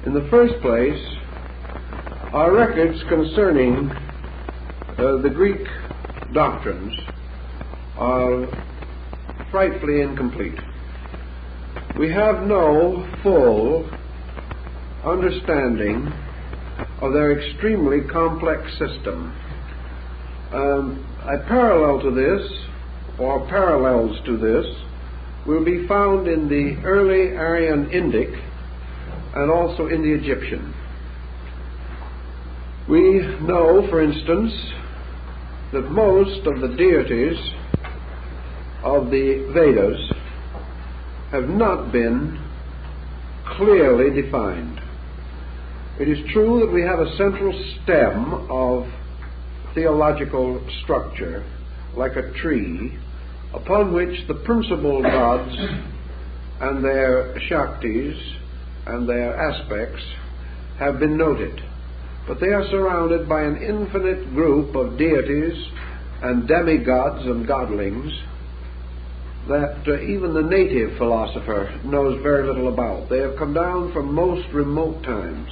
In the first place, our records concerning the Greek doctrines are frightfully incomplete. We have no full understanding of their extremely complex system. A parallel to this, or parallels to this, will be found in the early Aryan Indic and also in the Egyptian. We know, for instance, that most of the deities of the Vedas have not been clearly defined. It is true that we have a central stem of theological structure, like a tree, upon which the principal gods and their Shaktis and their aspects have been noted. But they are surrounded by an infinite group of deities and demigods and godlings that even the native philosopher knows very little about. They have come down from most remote times,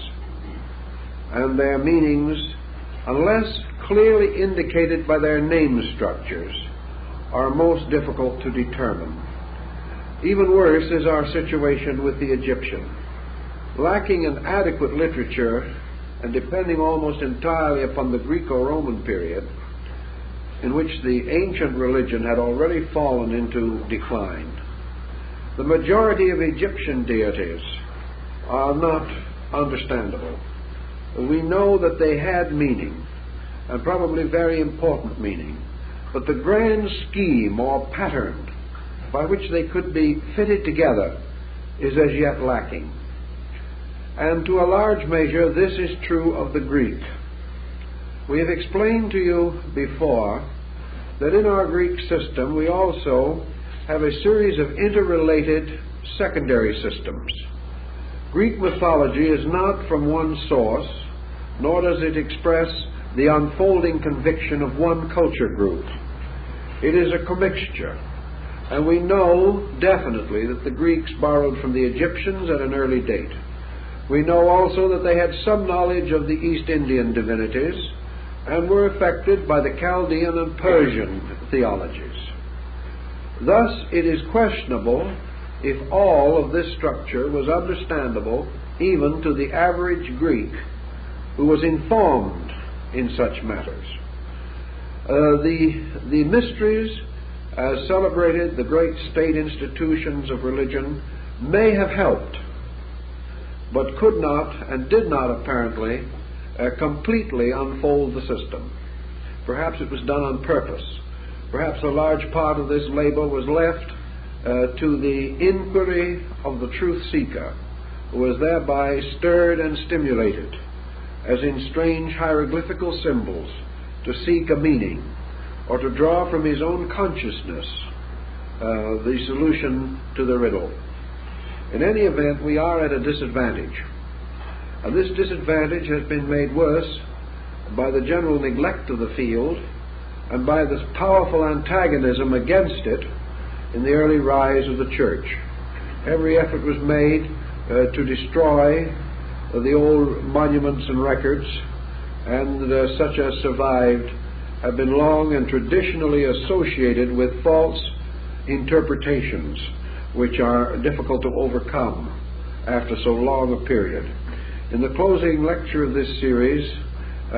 and their meanings, unless clearly indicated by their name structures, are most difficult to determine. Even worse is our situation with the Egyptian. Lacking in adequate literature and depending almost entirely upon the Greco-Roman period, in which the ancient religion had already fallen into decline, the majority of Egyptian deities are not understandable. We know that they had meaning, and probably very important meaning, but the grand scheme or pattern by which they could be fitted together is as yet lacking. And to a large measure, this is true of the Greek. We have explained to you before that in our Greek system we also have a series of interrelated secondary systems. Greek mythology is not from one source, nor does it express the unfolding conviction of one culture group. It is a commixture, and we know definitely that the Greeks borrowed from the Egyptians at an early date. We know also that they had some knowledge of the East Indian divinities and were affected by the Chaldean and Persian theologies. Thus, it is questionable if all of this structure was understandable even to the average Greek who was informed in such matters. The mysteries, as celebrated, the great state institutions of religion, may have helped, but could not and did not apparently completely unfold the system. Perhaps it was done on purpose. Perhaps a large part of this labor was left to the inquiry of the truth seeker, who was thereby stirred and stimulated, as in strange hieroglyphical symbols, to seek a meaning, or to draw from his own consciousness the solution to the riddle. In any event, we are at a disadvantage. And this disadvantage has been made worse by the general neglect of the field and by this powerful antagonism against it in the early rise of the church. Every effort was made to destroy the old monuments and records, and such as survived have been long and traditionally associated with false interpretations, which are difficult to overcome after so long a period. In the closing lecture of this series,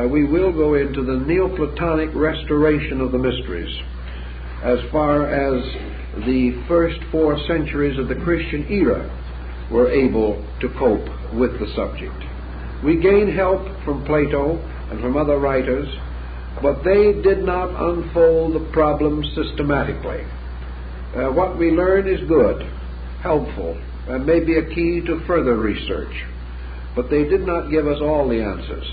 we will go into the Neoplatonic restoration of the mysteries, as far as the first 4 centuries of the Christian era were able to cope with the subject. We gain help from Plato and from other writers, but they did not unfold the problem systematically. What we learn is good, helpful, and may be a key to further research, but they did not give us all the answers,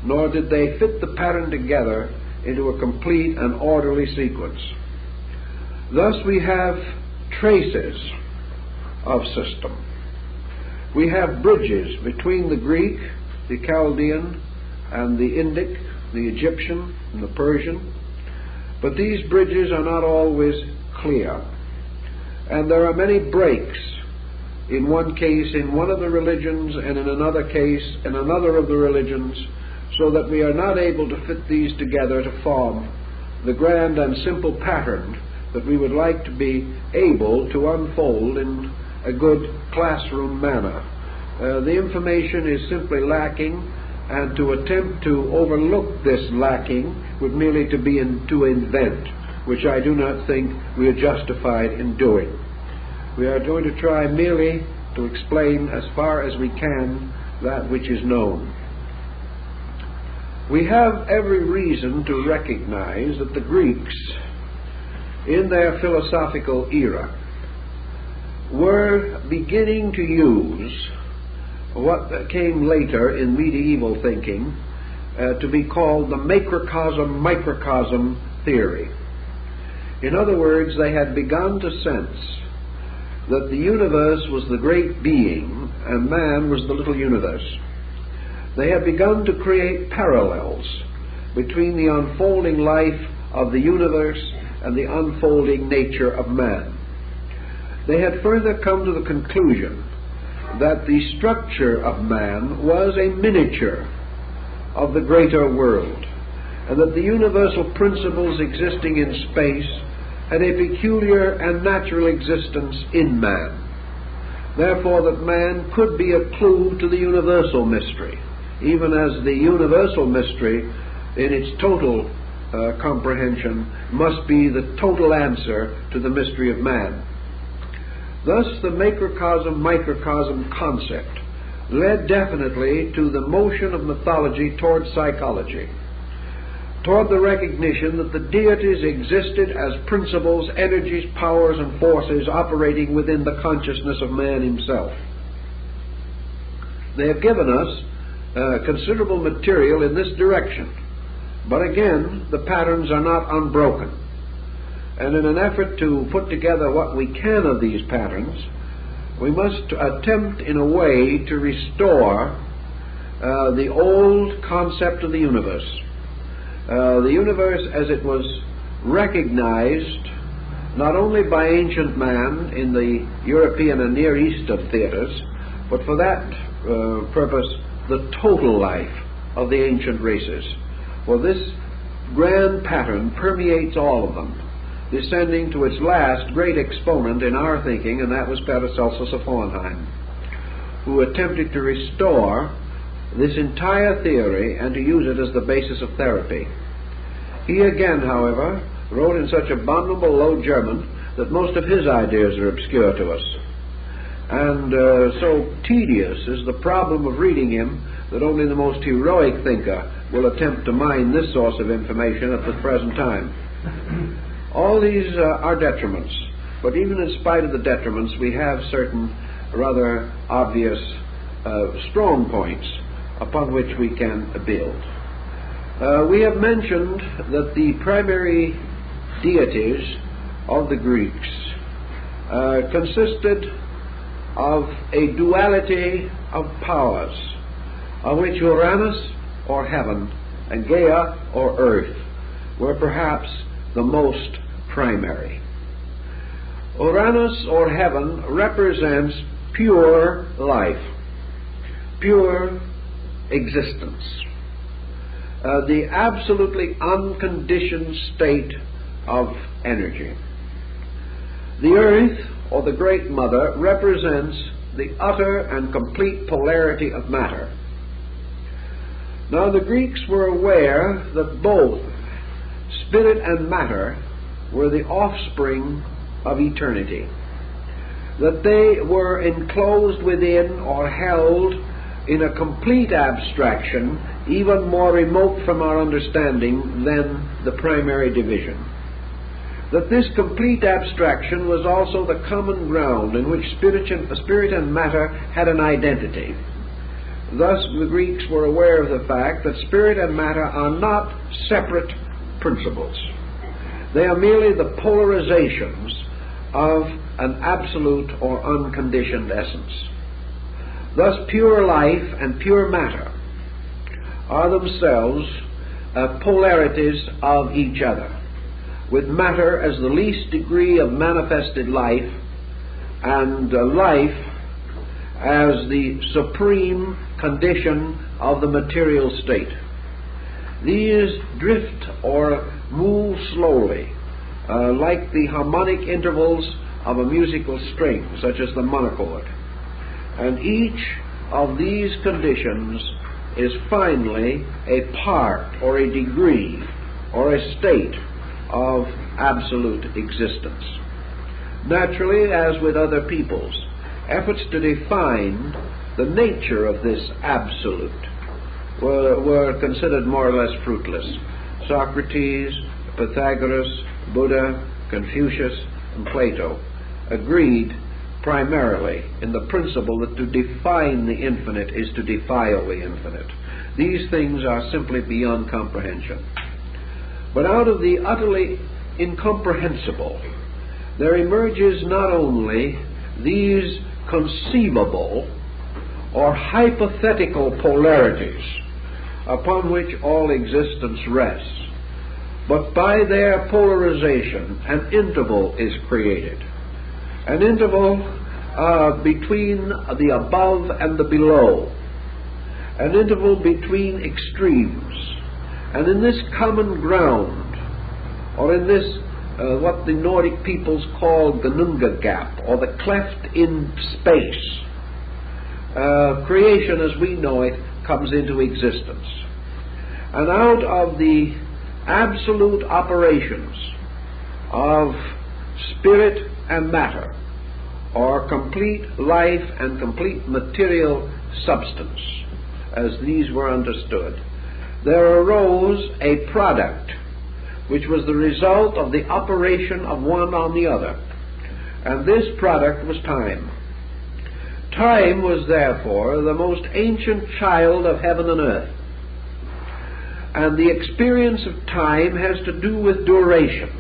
nor did they fit the pattern together into a complete and orderly sequence. Thus we have traces of system. We have bridges between the Greek, the Chaldean, and the Indic, the Egyptian, and the Persian, but these bridges are not always clear, and there are many breaks in one case in one of the religions, and in another case in another of the religions, so that we are not able to fit these together to form the grand and simple pattern that we would like to be able to unfold in a good classroom manner. The information is simply lacking, and to attempt to overlook this lacking would merely to invent, which I do not think we are justified in doing. We are going to try merely to explain as far as we can that which is known. We have every reason to recognize that the Greeks, in their philosophical era, were beginning to use what came later in medieval thinking to be called the macrocosm-microcosm theory. In other words, they had begun to sense that the universe was the great being and man was the little universe. They had begun to create parallels between the unfolding life of the universe and the unfolding nature of man. They had further come to the conclusion that the structure of man was a miniature of the greater world, and that the universal principles existing in space had a peculiar and natural existence in man. Therefore, that man could be a clue to the universal mystery, even as the universal mystery in its total comprehension must be the total answer to the mystery of man. Thus, the macrocosm-microcosm concept led definitely to the motion of mythology toward psychology, toward the recognition that the deities existed as principles, energies, powers, and forces operating within the consciousness of man himself. They have given us considerable material in this direction, but again, the patterns are not unbroken. And in an effort to put together what we can of these patterns, we must attempt in a way to restore the old concept of the universe. The universe as it was recognized not only by ancient man in the European and Near Eastern theaters, but for that purpose, the total life of the ancient races. For this grand pattern permeates all of them, descending to its last great exponent in our thinking, and that was Paracelsus of Hohenheim, who attempted to restore this entire theory and to use it as the basis of therapy. He again, however, wrote in such abominable low German that most of his ideas are obscure to us. And so tedious is the problem of reading him that only the most heroic thinker will attempt to mine this source of information at the present time. All these are detriments, but even in spite of the detriments, we have certain rather obvious strong points upon which we can build. We have mentioned that the primary deities of the Greeks consisted of a duality of powers, of which Uranus, or heaven, and Gaia, or earth, were perhaps the most primary. Uranus, or heaven, represents pure life, pure existence, the absolutely unconditioned state of energy. The earth, or the Great Mother, represents the utter and complete polarity of matter. Now, the Greeks were aware that both spirit and matter were the offspring of eternity, that they were enclosed within or held in a complete abstraction, even more remote from our understanding than the primary division. That this complete abstraction was also the common ground in which spirit and matter had an identity. Thus, the Greeks were aware of the fact that spirit and matter are not separate principles. They are merely the polarizations of an absolute or unconditioned essence. Thus, pure life and pure matter are themselves polarities of each other, with matter as the least degree of manifested life, and life as the supreme condition of the material state. These drift or move slowly, like the harmonic intervals of a musical string, such as the monochord. And each of these conditions is finally a part or a degree or a state of absolute existence. Naturally, as with other peoples, efforts to define the nature of this absolute were considered more or less fruitless. Socrates, Pythagoras, Buddha, Confucius, and Plato agreed primarily in the principle that to define the infinite is to defile the infinite. These things are simply beyond comprehension. But out of the utterly incomprehensible, there emerges not only these conceivable or hypothetical polarities upon which all existence rests, but by their polarization an interval is created. An interval between the above and the below. An interval between extremes. And in this common ground, or in this what the Nordic peoples call the Gnunga gap, or the cleft in space, creation as we know it comes into existence. And out of the absolute operations of spirit and matter, or complete life and complete material substance, as these were understood, there arose a product which was the result of the operation of one on the other. And this product was time. Time was therefore the most ancient child of heaven and earth. And the experience of time has to do with duration.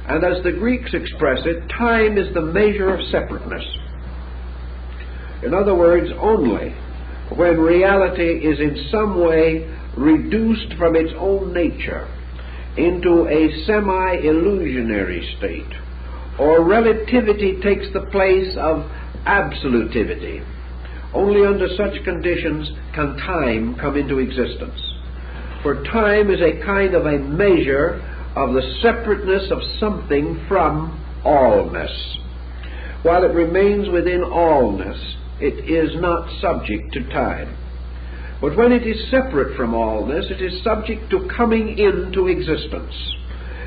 And as the Greeks express it, time is the measure of separateness. In other words, only when reality is in some way reduced from its own nature into a semi-illusionary state, or relativity takes the place of absolutivity, only under such conditions can time come into existence. For time is a kind of a measure of the separateness of something from allness. While it remains within allness, it is not subject to time. But when it is separate from allness, it is subject to coming into existence.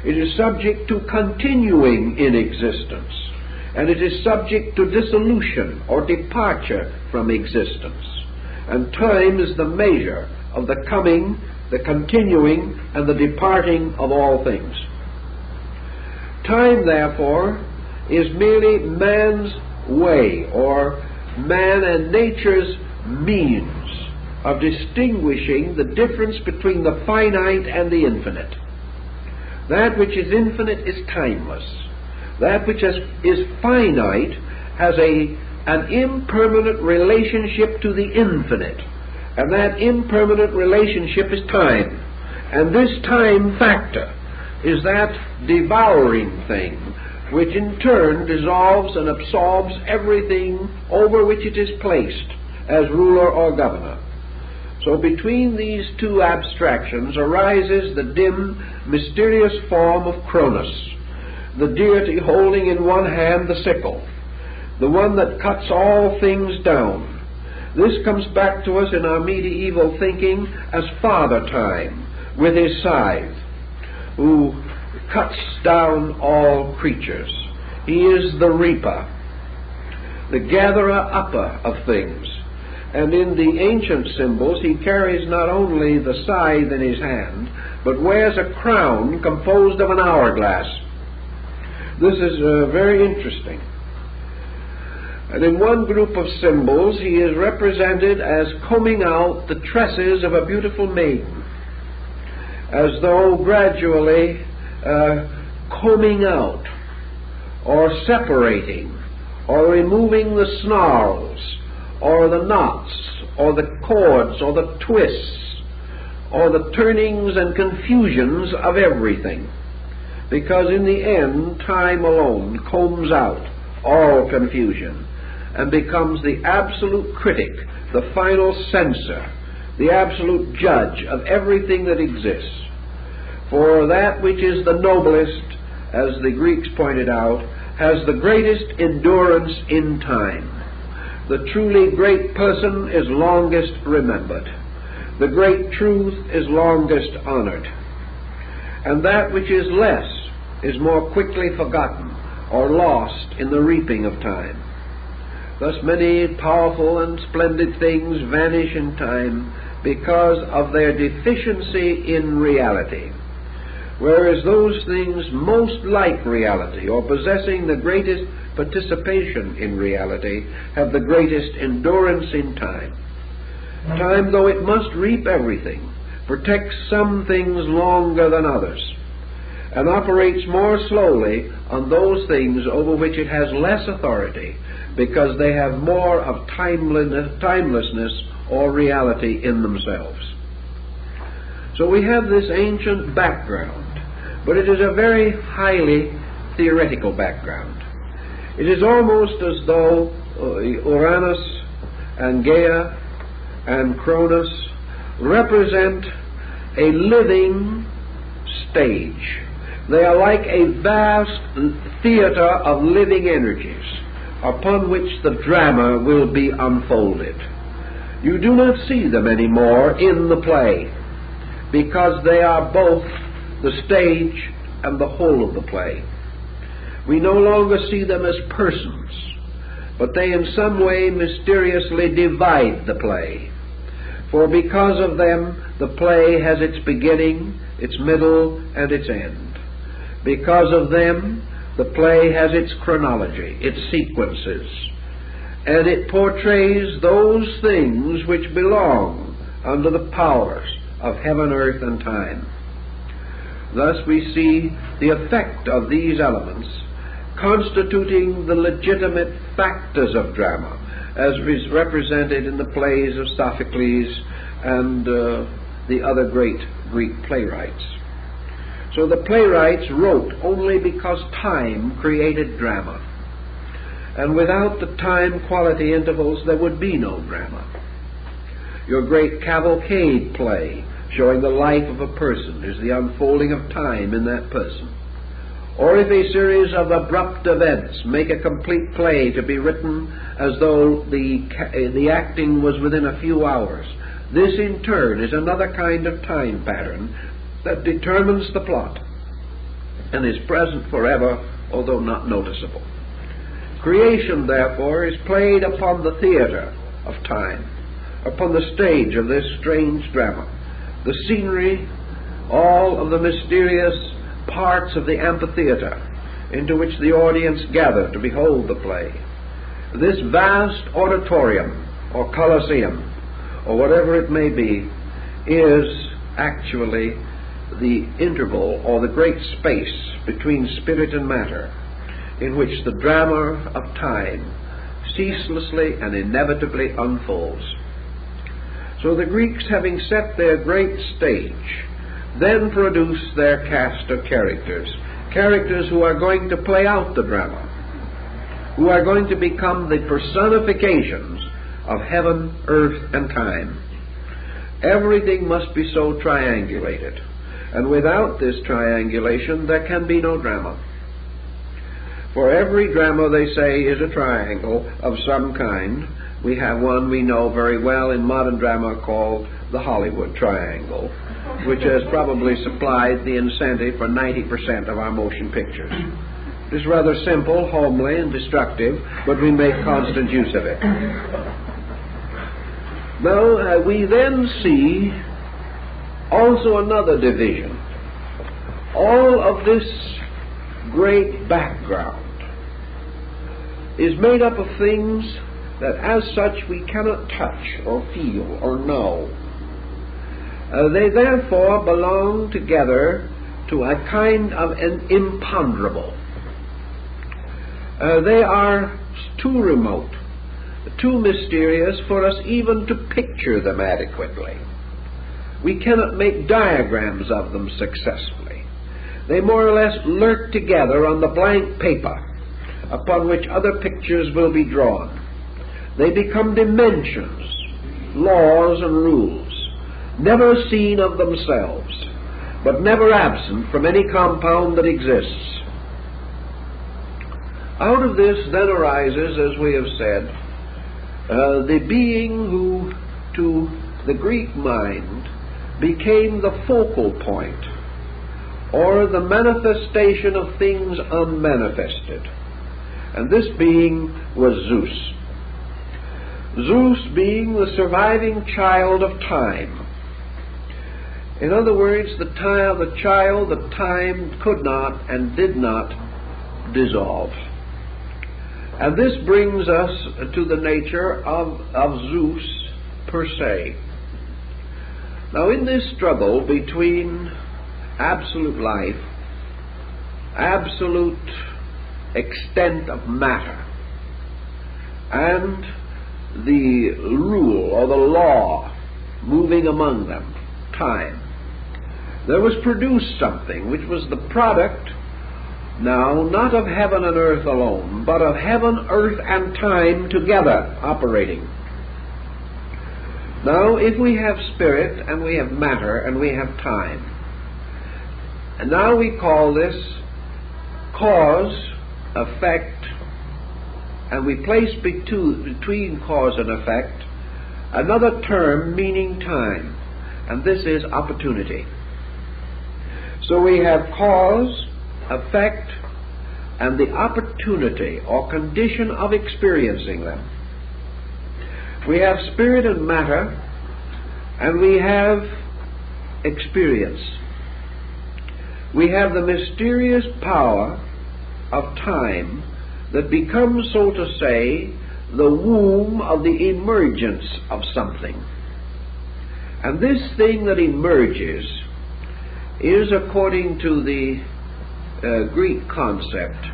It is subject to continuing in existence. And it is subject to dissolution or departure from existence. And time is the measure of the coming, the continuing, and the departing of all things. Time, therefore, is merely man's way, or man and nature's means of distinguishing the difference between the finite and the infinite. That which is infinite is timeless. That which is finite has an impermanent relationship to the infinite. And that impermanent relationship is time. And this time factor is that devouring thing which in turn dissolves and absorbs everything over which it is placed as ruler or governor. So between these two abstractions arises the dim, mysterious form of Cronus, the deity holding in one hand the sickle, the one that cuts all things down. This comes back to us in our medieval thinking as Father Time with his scythe, who cuts down all creatures. He is the reaper, the gatherer-upper of things. And in the ancient symbols, he carries not only the scythe in his hand, but wears a crown composed of an hourglass. This is very interesting. And in one group of symbols, he is represented as combing out the tresses of a beautiful maiden, as though gradually combing out, or separating, or removing the snarls, or the knots, or the cords, or the twists, or the turnings and confusions of everything. Because in the end, time alone combs out all confusion. and becomes the absolute critic, the final censor, the absolute judge of everything that exists. For that which is the noblest, as the Greeks pointed out, has the greatest endurance in time. The truly great person is longest remembered. The great truth is longest honored. And that which is less is more quickly forgotten or lost in the reaping of time. Thus many powerful and splendid things vanish in time because of their deficiency in reality, whereas those things most like reality or possessing the greatest participation in reality have the greatest endurance in time. Time, though it must reap everything, protects some things longer than others, and operates more slowly on those things over which it has less authority, because they have more of timelessness or reality in themselves. So we have this ancient background, but it is a very highly theoretical background. It is almost as though Uranus and Gaia and Cronus represent a living stage. They are like a vast theater of living energies upon which the drama will be unfolded. You do not see them anymore in the play, because they are both the stage and the whole of the play. We no longer see them as persons, but they in some way mysteriously divide the play. For because of them, the play has its beginning, its middle, and its end. Because of them, the play has its chronology, its sequences, and it portrays those things which belong under the powers of heaven, earth, and time. Thus we see the effect of these elements constituting the legitimate factors of drama, as is represented in the plays of Sophocles and the other great Greek playwrights. So the playwrights wrote only because time created drama. And without the time quality intervals, there would be no drama. Your great cavalcade play, showing the life of a person, is the unfolding of time in that person. Or if a series of abrupt events make a complete play to be written as though the acting was within a few hours, this in turn is another kind of time pattern that determines the plot and is present forever, although not noticeable. Creation, therefore, is played upon the theater of time, upon the stage of this strange drama. The scenery, all of the mysterious parts of the amphitheater into which the audience gather to behold the play. This vast auditorium, or coliseum, or whatever it may be, is actually the interval or the great space between spirit and matter, in which the drama of time ceaselessly and inevitably unfolds. So the Greeks, having set their great stage, then produce their cast of characters, characters who are going to play out the drama, who are going to become the personifications of heaven, earth, and time. Everything must be so triangulated, and without this triangulation there can be no drama. For every drama, they say, is a triangle of some kind. We have one we know very well in modern drama called the Hollywood Triangle, which has probably supplied the incentive for 90% of our motion pictures. It is rather simple, homely, and destructive, but we make constant use of it. Now, we then see also another division. All of this great background is made up of things that as such we cannot touch or feel or know. They therefore belong together to a kind of an imponderable. They are too remote, too mysterious for us even to picture them adequately. We cannot make diagrams of them successfully. They more or less lurk together on the blank paper upon which other pictures will be drawn. They become dimensions, laws and rules, never seen of themselves, but never absent from any compound that exists. Out of this then arises, as we have said, the being who, to the Greek mind, became the focal point, or the manifestation of things unmanifested. And this being was Zeus. Zeus being the surviving child of time. In other words, the child that time could not and did not dissolve. And this brings us to the nature of Zeus per se. Now, in this struggle between absolute life, absolute extent of matter, and the rule or the law moving among them, time, there was produced something which was the product now not of heaven and earth alone, but of heaven, earth, and time together operating. Now, if we have spirit, and we have matter, and we have time, and now we call this cause, effect, and we place between cause and effect another term meaning time, and this is opportunity. So we have cause, effect, and the opportunity or condition of experiencing them. We have spirit and matter, and we have experience. We have the mysterious power of time that becomes, so to say, the womb of the emergence of something. And this thing that emerges is, according to the Greek concept,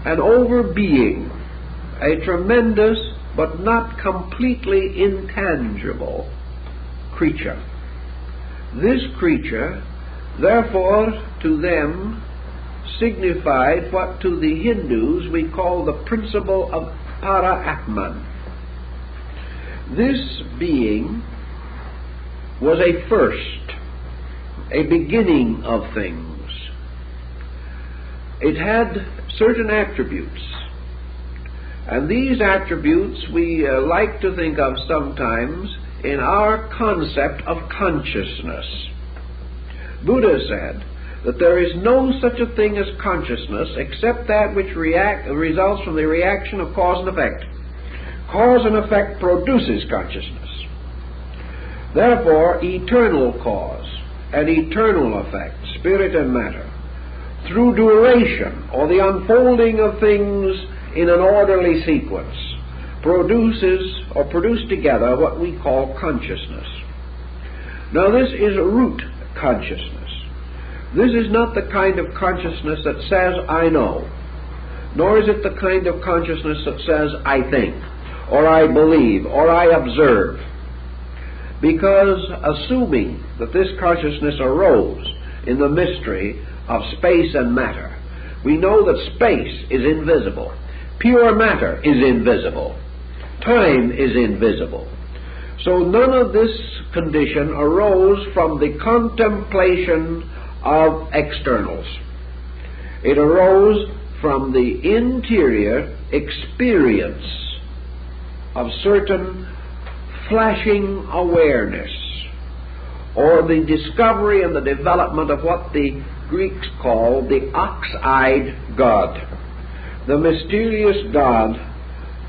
an overbeing, a tremendous but not completely intangible creature. This creature, therefore, to them signified what to the Hindus we call the principle of para-Atman. This being was a first, a beginning of things. It had certain attributes, and these attributes we like to think of sometimes in our concept of consciousness. Buddha said that there is no such a thing as consciousness except that which results from the reaction of cause and effect. Cause and effect produces consciousness. Therefore, eternal cause and eternal effect, spirit and matter, through duration or the unfolding of things in an orderly sequence, produce together what we call consciousness. Now, this is root consciousness. This is not the kind of consciousness that says, I know, nor is it the kind of consciousness that says, I think, or I believe, or I observe. Because assuming that this consciousness arose in the mystery of space and matter, we know that space is invisible, pure matter is invisible, time is invisible. So none of this condition arose from the contemplation of externals. It arose from the interior experience of certain flashing awareness, or the discovery and the development of what the Greeks call the ox-eyed God, the mysterious God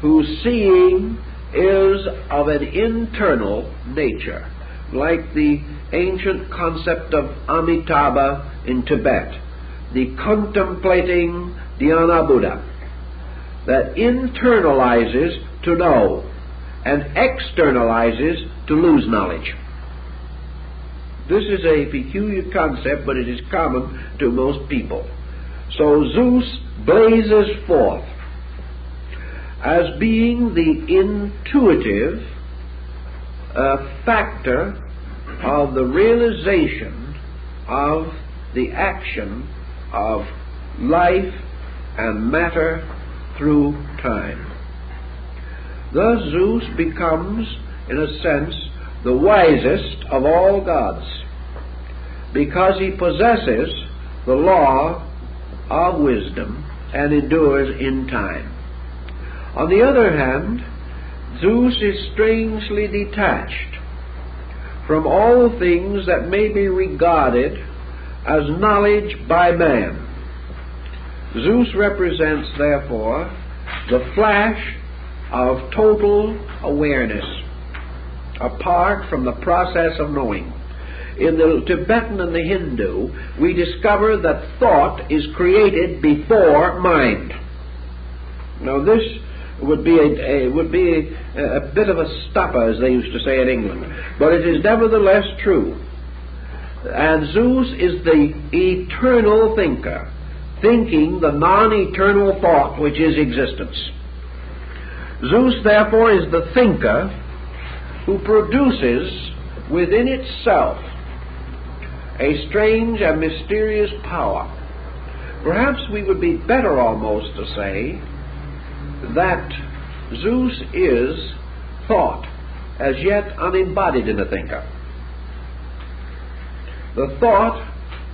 whose seeing is of an internal nature, like the ancient concept of Amitabha in Tibet, the contemplating Dhyana Buddha, that internalizes to know and externalizes to lose knowledge. This is a peculiar concept, but it is common to most people. So Zeus blazes forth as being the intuitive factor of the realization of the action of life and matter through time. Thus Zeus becomes, in a sense, the wisest of all gods, because he possesses the law of wisdom and endures in time. On the other hand, Zeus is strangely detached from all things that may be regarded as knowledge by man. Zeus represents, therefore, the flash of total awareness, apart from the process of knowing. In the Tibetan and the Hindu, we discover that thought is created before mind. Now this would be a bit of a stopper, as they used to say in England, but it is nevertheless true. And Zeus is the eternal thinker, thinking the non-eternal thought which is existence. Zeus, therefore, is the thinker who produces within itself a strange and mysterious power. Perhaps we would be better almost to say that Zeus is thought, as yet unembodied in a thinker. The thought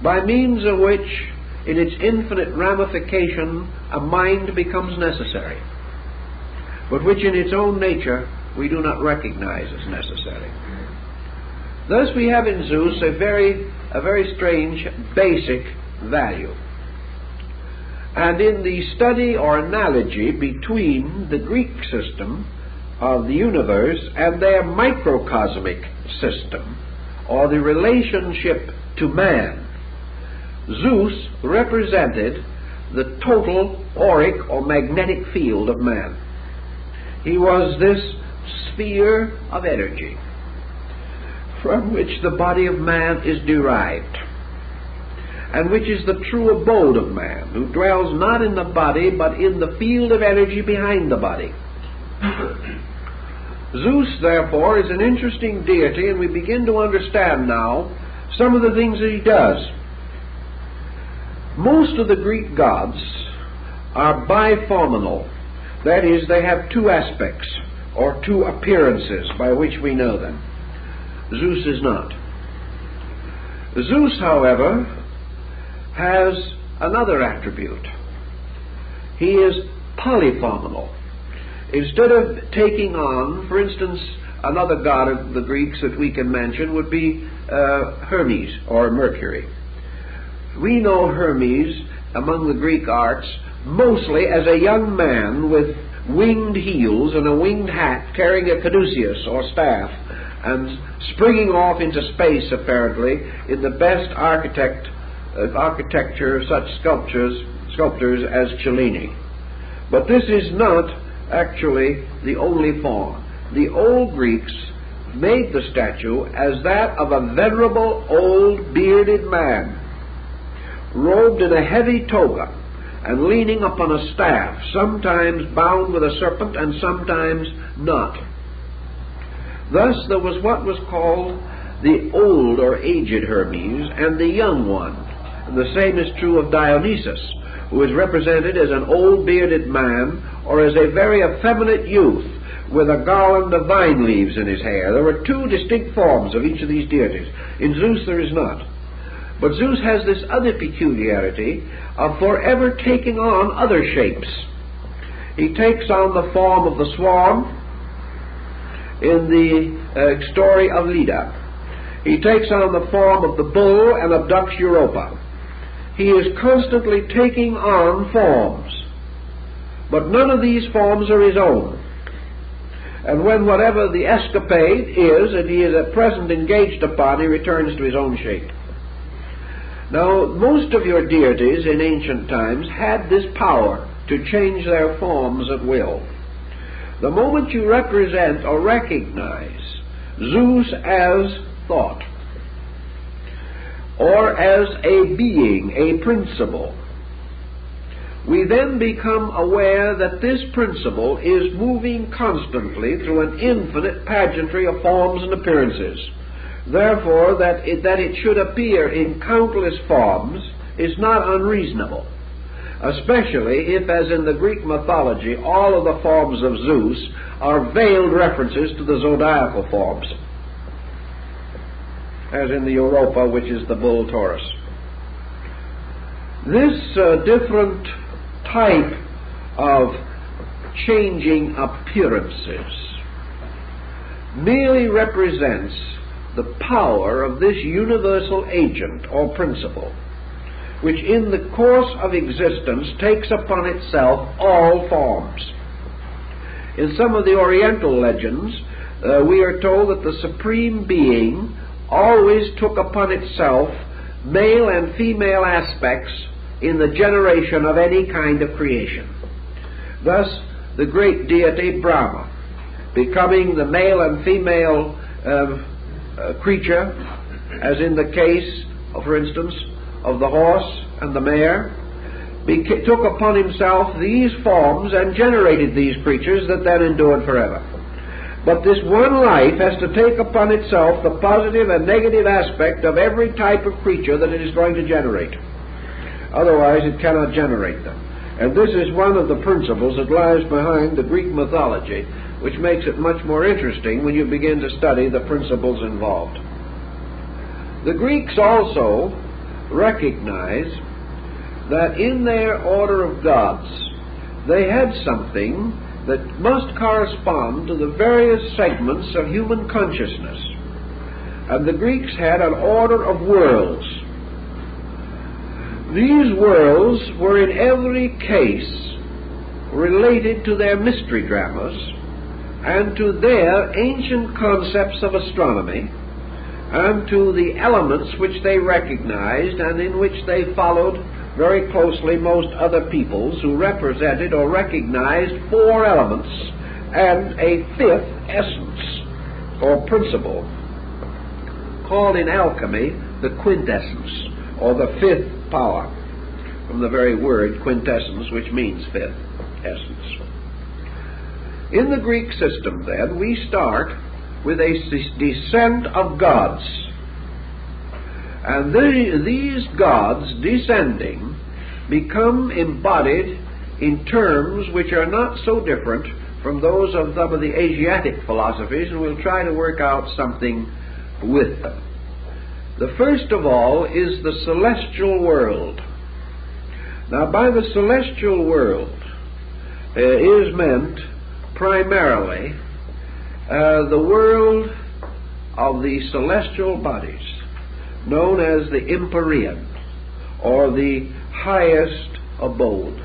by means of which, in its infinite ramification, a mind becomes necessary, but which in its own nature we do not recognize as necessary. Thus we have in Zeus a very strange basic value. And in the study or analogy between the Greek system of the universe and their microcosmic system, or the relationship to man, Zeus represented the total auric or magnetic field of man. He was this sphere of energy from which the body of man is derived, and which is the true abode of man, who dwells not in the body but in the field of energy behind the body. Zeus, therefore, is an interesting deity, and we begin to understand now some of the things that he does. Most of the Greek gods are biphenomenal. That is, they have two aspects or two appearances by which we know them. Zeus is not. Zeus, however, has another attribute. He is polyphenomenal. Instead of taking on, for instance, another god of the Greeks that we can mention would be Hermes or Mercury. We know Hermes among the Greek arts mostly as a young man with winged heels and a winged hat, carrying a caduceus or staff, and springing off into space, apparently, in the best architecture of such sculptors as Cellini. But this is not actually the only form. The old Greeks made the statue as that of a venerable old bearded man, robed in a heavy toga and leaning upon a staff, sometimes bound with a serpent and sometimes not. Thus there was what was called the old or aged Hermes and the young one. And the same is true of Dionysus, who is represented as an old bearded man or as a very effeminate youth with a garland of vine leaves in his hair. There were two distinct forms of each of these deities. In Zeus there is not. But Zeus has this other peculiarity of forever taking on other shapes. He takes on the form of the swan in the story of Leda. He takes on the form of the bull and abducts Europa. He is constantly taking on forms, but none of these forms are his own. And when whatever the escapade is that he is at present engaged upon, he returns to his own shape. Now, most of your deities in ancient times had this power to change their forms at will. The moment you represent or recognize Zeus as thought, or as a being, a principle, we then become aware that this principle is moving constantly through an infinite pageantry of forms and appearances. Therefore, that it should appear in countless forms is not unreasonable. especially if, as in the Greek mythology, all of the forms of Zeus are veiled references to the zodiacal forms, as in the Europa, which is the bull Taurus. This different type of changing appearances merely represents the power of this universal agent or principle, which in the course of existence takes upon itself all forms. In some of the Oriental legends, we are told that the Supreme Being always took upon itself male and female aspects in the generation of any kind of creation. Thus, the great deity Brahma, becoming the male and female creature, as in the case, for instance, of the horse and the mare, took upon himself these forms and generated these creatures that then endured forever. But this one life has to take upon itself the positive and negative aspect of every type of creature that it is going to generate. Otherwise it cannot generate them. And this is one of the principles that lies behind the Greek mythology, which makes it much more interesting when you begin to study the principles involved. The Greeks also recognize that in their order of gods they had something that must correspond to the various segments of human consciousness. And the Greeks had an order of worlds. These worlds were in every case related to their mystery dramas and to their ancient concepts of astronomy and to the elements which they recognized and in which they followed very closely most other peoples who represented or recognized four elements and a fifth essence or principle, called in alchemy the quintessence, or the fifth power, from the very word quintessence, which means fifth essence. In the Greek system, then, we start with a descent of gods. And these gods descending become embodied in terms which are not so different from those of some of the Asiatic philosophies, and we'll try to work out something with them. The first of all is the celestial world. Now, by the celestial world is meant primarily the world of the celestial bodies, known as the Empyrean, or the highest abode,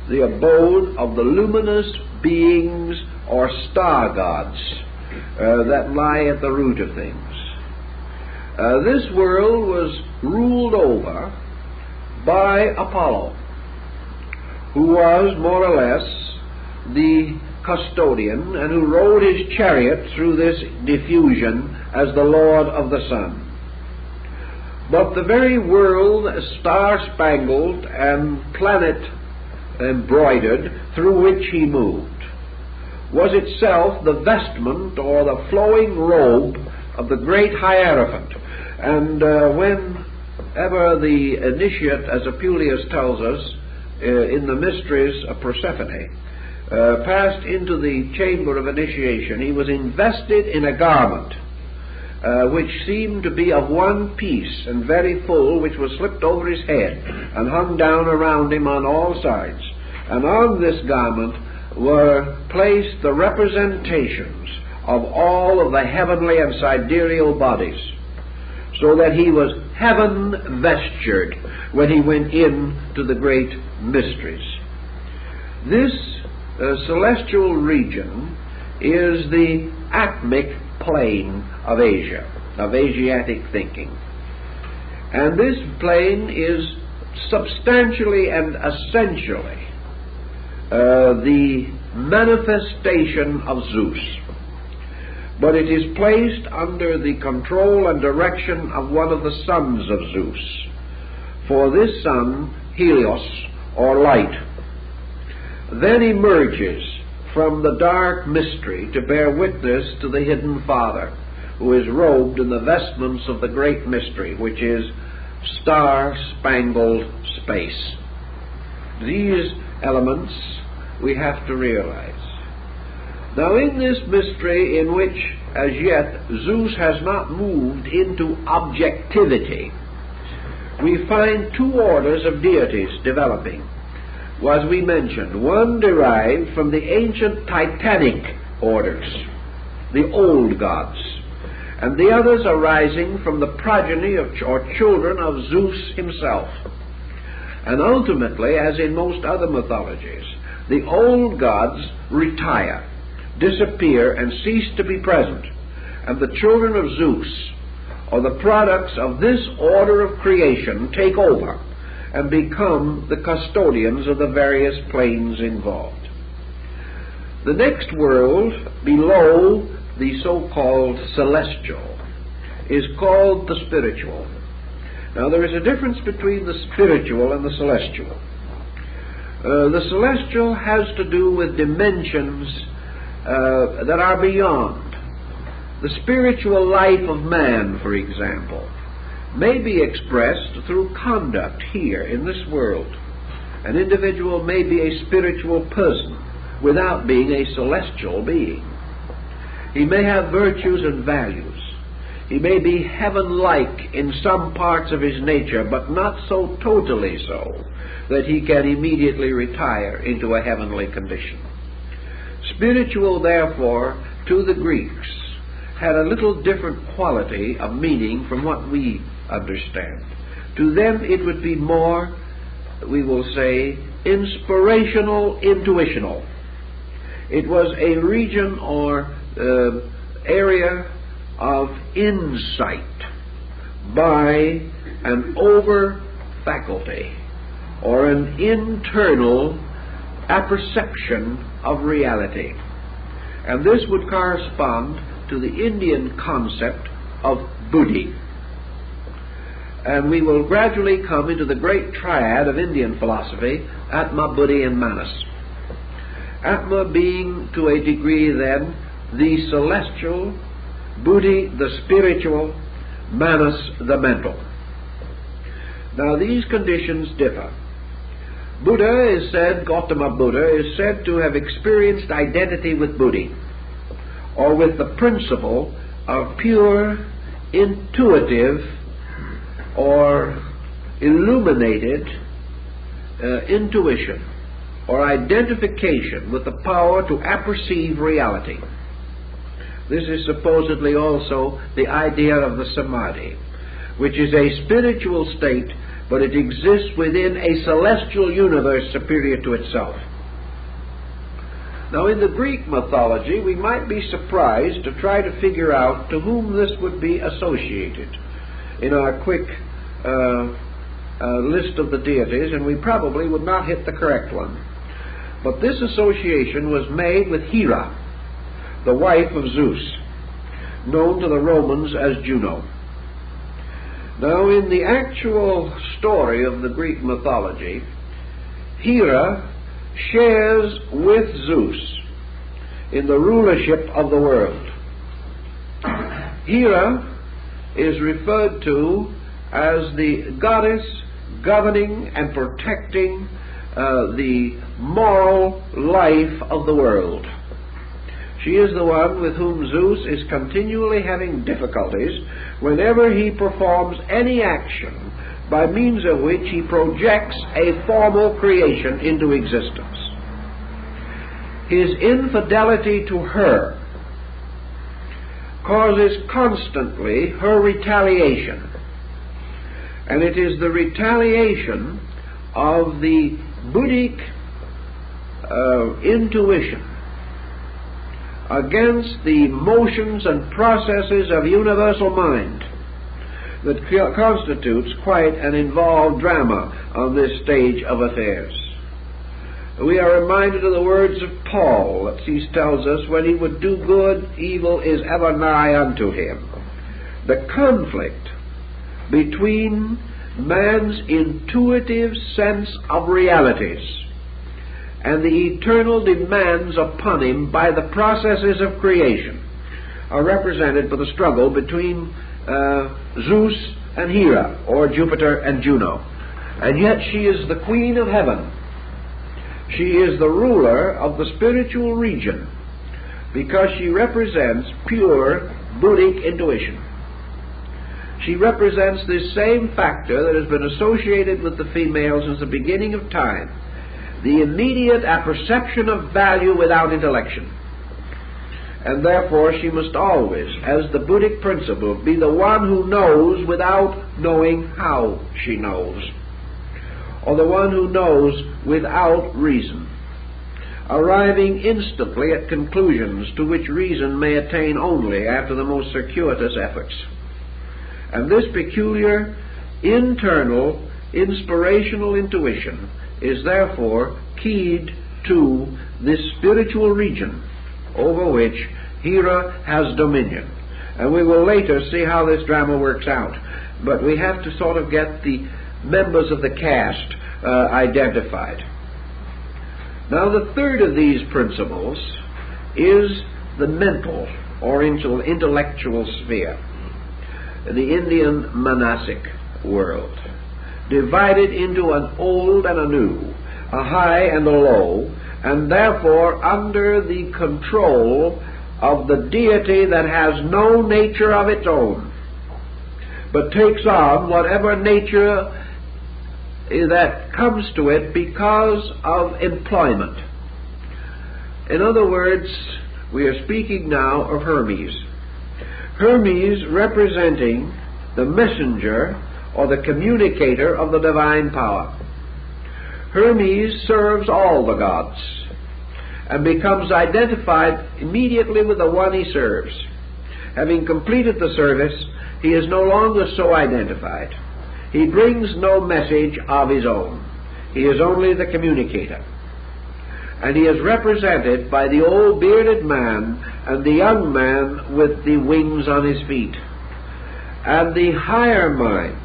the abode of the luminous beings or star gods that lie at the root of things. This world was ruled over by Apollo, who was more or less the custodian and who rode his chariot through this diffusion as the Lord of the Sun. But the very world, star-spangled and planet-embroidered, through which he moved, was itself the vestment or the flowing robe of the great Hierophant. And whenever the initiate, as Apuleius tells us, in the mysteries of Persephone, passed into the chamber of initiation, he was invested in a garment which seemed to be of one piece and very full, which was slipped over his head and hung down around him on all sides. And on this garment were placed the representations of all of the heavenly and sidereal bodies, so that he was heaven vestured when he went into the great mysteries. This celestial region is the atmic plane of Asia, of Asiatic thinking. And this plane is substantially and essentially the manifestation of Zeus. But it is placed under the control and direction of one of the sons of Zeus. For this son, Helios, or light, then emerges from the dark mystery to bear witness to the hidden Father, who is robed in the vestments of the great mystery, which is star-spangled space. These elements we have to realize. Now, in this mystery in which as yet Zeus has not moved into objectivity, we find two orders of deities developing. As we mentioned, one derived from the ancient Titanic orders, the old gods, and the others arising from the progeny of or children of Zeus himself. And ultimately, as in most other mythologies, the old gods retire, disappear, and cease to be present, and the children of Zeus, or the products of this order of creation, take over and become the custodians of the various planes involved. The next world below the so-called celestial is called the spiritual. Now, there is a difference between the spiritual and the celestial. The celestial has to do with dimensions that are beyond. The spiritual life of man, for example, may be expressed through conduct here in this world. An individual may be a spiritual person without being a celestial being. He may have virtues and values. He may be heaven-like in some parts of his nature, but not so totally so that he can immediately retire into a heavenly condition. Spiritual, therefore, to the Greeks, had a little different quality of meaning from what we understand. To them it would be more, we will say, inspirational, intuitional. It was a region or area of insight by an over faculty or an internal apperception of reality. And this would correspond to the Indian concept of buddhi. And we will gradually come into the great triad of Indian philosophy, Atma, Buddhi, and Manas. Atma being to a degree then the celestial, Buddhi the spiritual, Manas the mental. Now these conditions differ. Buddha is said, Gautama Buddha is said to have experienced identity with Buddhi, or with the principle of pure, intuitive, or illuminated intuition, or identification with the power to apperceive reality. This is supposedly also the idea of the samadhi, which is a spiritual state, but it exists within a celestial universe superior to itself. Now, in the Greek mythology, we might be surprised to try to figure out to whom this would be associated in our quick list of the deities, and we probably would not hit the correct one. But this association was made with Hera, the wife of Zeus, known to the Romans as Juno. Now, in the actual story of the Greek mythology, Hera shares with Zeus in the rulership of the world. Hera is referred to as the goddess governing and protecting the moral life of the world. She is the one with whom Zeus is continually having difficulties whenever he performs any action by means of which he projects a formal creation into existence. His infidelity to her causes constantly her retaliation, and it is the retaliation of the Buddhic intuition against the motions and processes of universal mind that constitutes quite an involved drama on this stage of affairs. We are reminded of the words of Paul that he tells us, when he would do good, evil is ever nigh unto him. The conflict between man's intuitive sense of realities and the eternal demands upon him by the processes of creation are represented by the struggle between Zeus and Hera, or Jupiter and Juno. And yet she is the queen of heaven, She is the ruler of the spiritual region because she represents pure Buddhic intuition. She represents this same factor that has been associated with the female since the beginning of time, the immediate apperception of value without intellection. And therefore she must always, as the Buddhic principle, be the one who knows without knowing how she knows, or the one who knows without reason, arriving instantly at conclusions to which reason may attain only after the most circuitous efforts. And this peculiar internal inspirational intuition is therefore keyed to this spiritual region over which Hera has dominion. And we will later see how this drama works out. But we have to sort of get the members of the cast identified. Now the third of these principles is the mental or intellectual sphere, the Indian monastic world, divided into an old and a new, a high and a low, and therefore under the control of the deity that has no nature of its own, but takes on whatever nature that comes to it because of employment. In other words, we are speaking now of Hermes. Hermes representing the messenger or the communicator of the divine power. Hermes serves all the gods and becomes identified immediately with the one he serves. Having completed the service, he is no longer so identified. He brings no message of his own. He is only the communicator. And he is represented by the old bearded man and the young man with the wings on his feet. And the higher mind,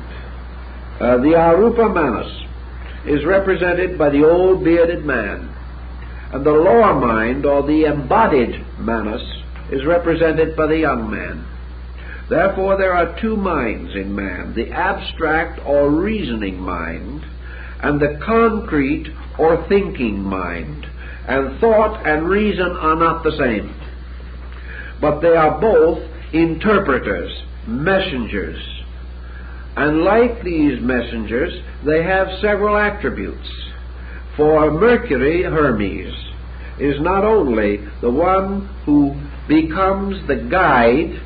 the Arupa Manas, is represented by the old bearded man. And the lower mind, or the embodied Manas, is represented by the young man. Therefore there are two minds in man, the abstract or reasoning mind, and the concrete or thinking mind. And thought and reason are not the same, but they are both interpreters, messengers. And like these messengers, they have several attributes. For Mercury, Hermes, is not only the one who becomes the guide,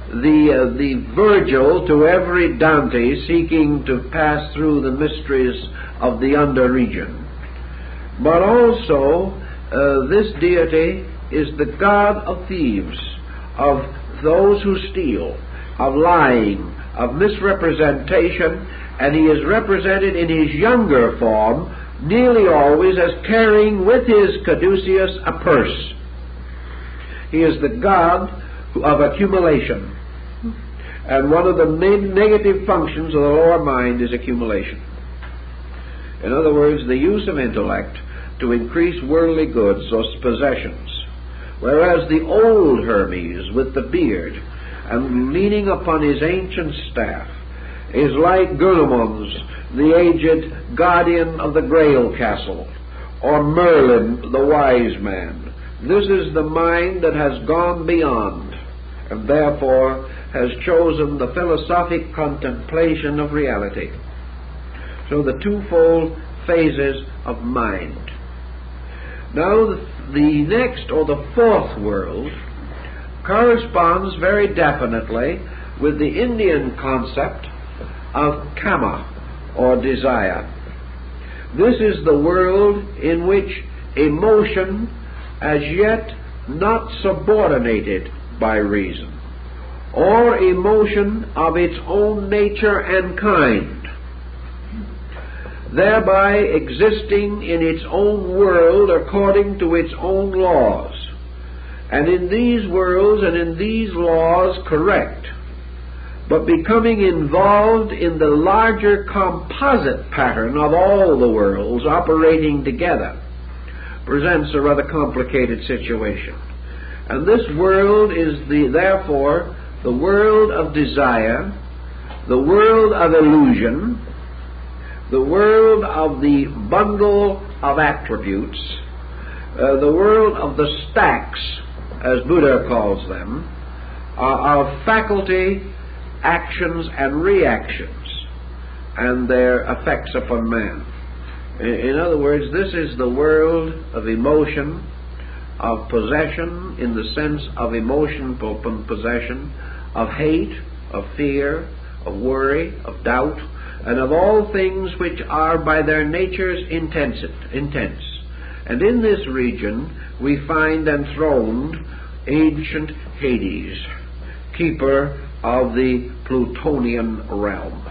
the Virgil to every Dante seeking to pass through the mysteries of the under region, but also this deity is the god of thieves, of those who steal, of lying, of misrepresentation, and he is represented in his younger form nearly always as carrying with his caduceus a purse. He is the god of accumulation, and one of the main negative functions of the lower mind is accumulation. In other words, the use of intellect to increase worldly goods or possessions, whereas the old Hermes with the beard and leaning upon his ancient staff is like Gurnemanz, the aged guardian of the Grail Castle, or Merlin, the wise man. This is the mind that has gone beyond, and therefore has chosen the philosophic contemplation of reality. So the twofold phases of mind. Now the next, or the fourth world, corresponds very definitely with the Indian concept of kama, or desire. This is the world in which emotion, as yet not subordinated by reason, or emotion of its own nature and kind, thereby existing in its own world according to its own laws, and in these worlds and in these laws correct, but becoming involved in the larger composite pattern of all the worlds operating together, presents a rather complicated situation. And this world is therefore the world of desire, the world of illusion, the world of the bundle of attributes, the world of the stacks, as Buddha calls them, of faculty, actions, and reactions, and their effects upon man. In other words, this is the world of emotion, of possession in the sense of emotional possession, of hate, of fear, of worry, of doubt, and of all things which are by their natures intense. And in this region we find enthroned ancient Hades, keeper of the Plutonian realm.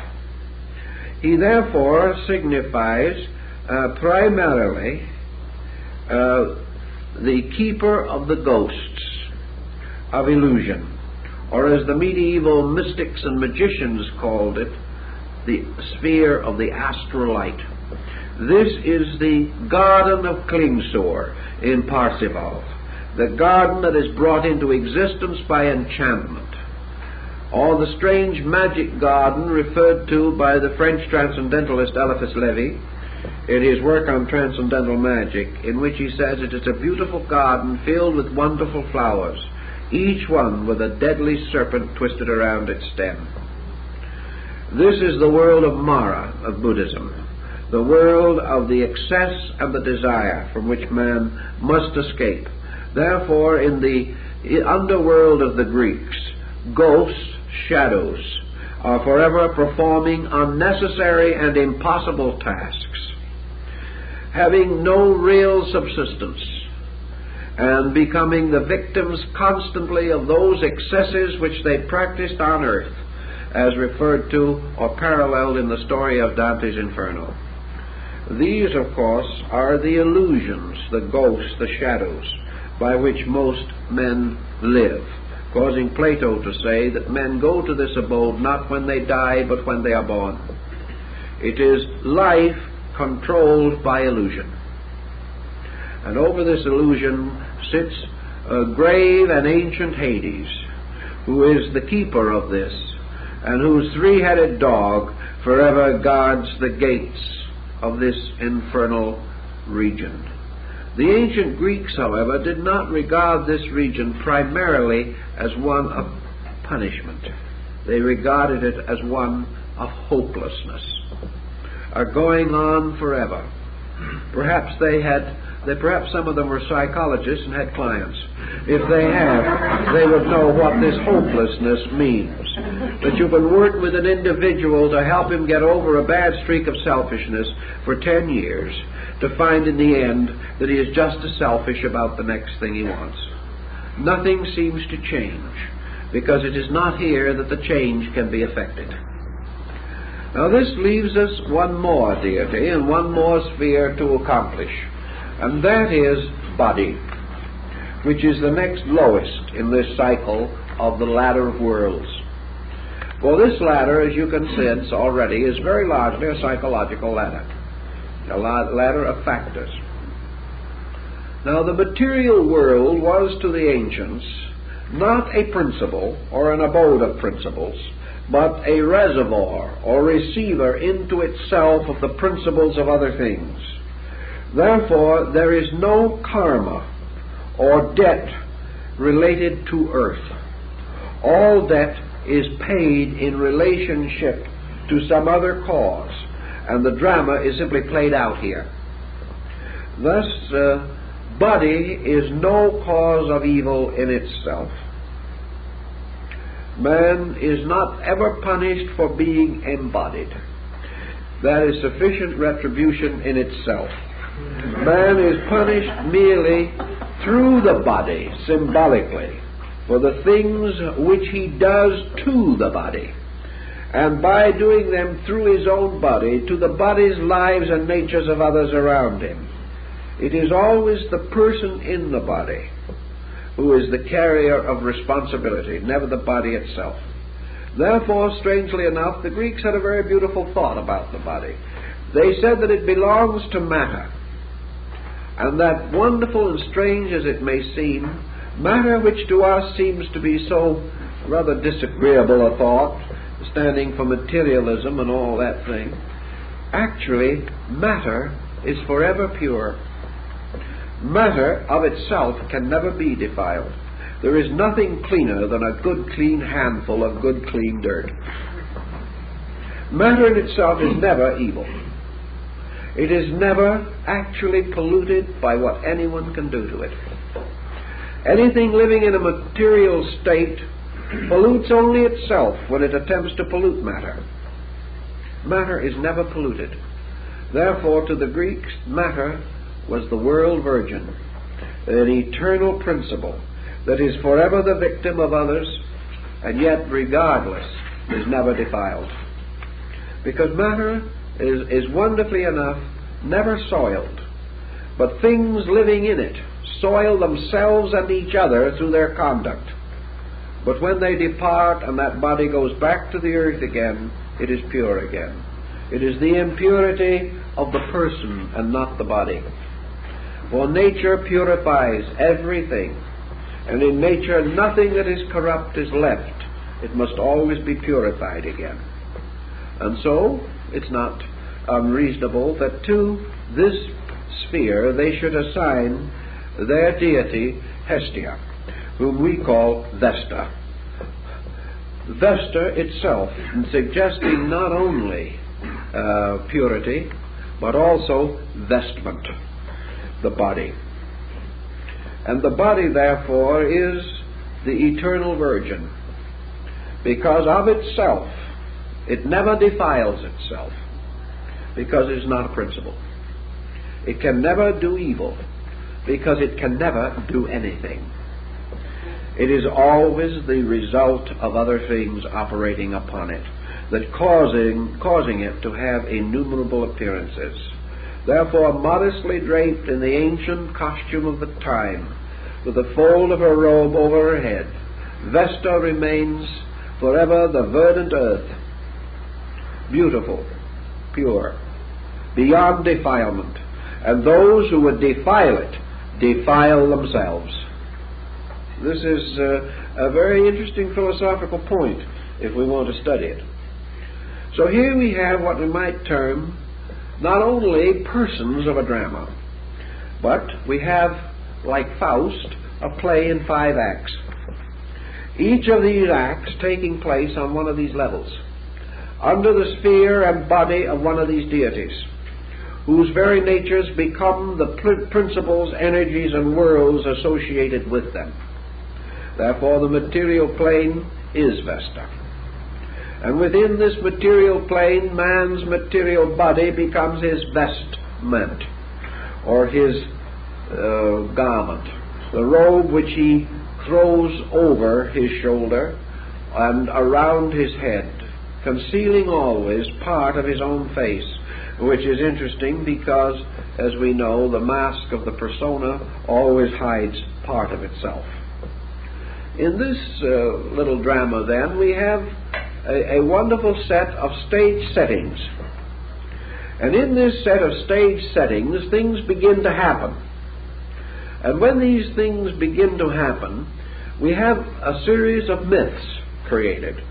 He therefore signifies primarily the keeper of the ghosts of illusion, or as the medieval mystics and magicians called it, the sphere of the astral light. This is the garden of Klingsor in Parsifal, the garden that is brought into existence by enchantment, or the strange magic garden referred to by the French transcendentalist Eliphas Lévy in his work on transcendental magic, in which he says it is a beautiful garden filled with wonderful flowers, each one with a deadly serpent twisted around its stem. This is the world of Mara, of Buddhism, the world of the excess and the desire from which man must escape. Therefore, in the underworld of the Greeks, ghosts, shadows, are forever performing unnecessary and impossible tasks, having no real subsistence, and becoming the victims constantly of those excesses which they practiced on earth, as referred to or paralleled in the story of Dante's Inferno. These, of course, are the illusions, the ghosts, the shadows, by which most men live, causing Plato to say that men go to this abode not when they die, but when they are born. It is life controlled by illusion. And over this illusion sits a grave and ancient Hades, who is the keeper of this, and whose three-headed dog forever guards the gates of this infernal region. The ancient Greeks, however, did not regard this region primarily as one of punishment. They regarded it as one of hopelessness, going on forever. Perhaps perhaps some of them were psychologists and had clients. If they have, they would know what this hopelessness means. That you can work with an individual to help him get over a bad streak of selfishness for 10 years, to find in the end that he is just as selfish about the next thing he wants. Nothing seems to change, because it is not here that the change can be effected. Now this leaves us one more deity and one more sphere to accomplish, and that is body, which is the next lowest in this cycle of the ladder of worlds. Well, this ladder, as you can sense already, is very largely a psychological ladder, a ladder of factors. Now, the material world was to the ancients not a principle or an abode of principles, but a reservoir or receiver into itself of the principles of other things. Therefore, there is no karma or debt related to earth. All debt is paid in relationship to some other cause, and the drama is simply played out here. Thus, body is no cause of evil in itself. Man is not ever punished for being embodied. That is sufficient retribution in itself. Man is punished merely through the body, symbolically, for the things which he does to the body, and by doing them through his own body, to the bodies, lives, and natures of others around him. It is always the person in the body who is the carrier of responsibility, never the body itself. Therefore, strangely enough, the Greeks had a very beautiful thought about the body. They said that it belongs to matter, and that, wonderful and strange as it may seem, matter, which to us seems to be so rather disagreeable a thought, standing for materialism and all that thing, actually matter is forever pure. Matter of itself can never be defiled. There is nothing cleaner than a good clean handful of good clean dirt. Matter in itself is never evil. It is never actually polluted by what anyone can do to it. Anything living in a material state pollutes only itself when it attempts to pollute matter. Matter is never polluted. Therefore, to the Greeks, matter was the world virgin, an eternal principle that is forever the victim of others, and yet, regardless, is never defiled. Because matter is wonderfully enough never soiled, but things living in it soil themselves and each other through their conduct. But when they depart and that body goes back to the earth again, it is pure again. It is the impurity of the person and not the body. For nature purifies everything, and in nature nothing that is corrupt is left. It must always be purified again. And so it's not unreasonable that to this sphere they should assign their deity Hestia, whom we call Vesta. Vesta itself suggesting not only purity, but also vestment, the body. And the body, therefore, is the eternal virgin, because of itself it never defiles itself, because it is not a principle. It can never do evil, because it can never do anything. It is always the result of other things operating upon it, that causing it to have innumerable appearances. Therefore, modestly draped in the ancient costume of the time, with the fold of her robe over her head, Vesta remains forever the verdant earth, beautiful, pure, beyond defilement, and those who would defile it defile themselves. This is a very interesting philosophical point if we want to study it. So here we have what we might term not only persons of a drama, but we have, like Faust, a play in 5 acts. Each of these acts taking place on one of these levels, under the sphere and body of one of these deities, whose very natures become the principles, energies, and worlds associated with them. Therefore, the material plane is Vesta. And within this material plane, man's material body becomes his vestment, or his garment, the robe which he throws over his shoulder and around his head, concealing always part of his own face, which is interesting because, as we know, the mask of the persona always hides part of itself. In this little drama, then, we have a wonderful set of stage settings. And in this set of stage settings, things begin to happen. And when these things begin to happen, we have a series of myths created,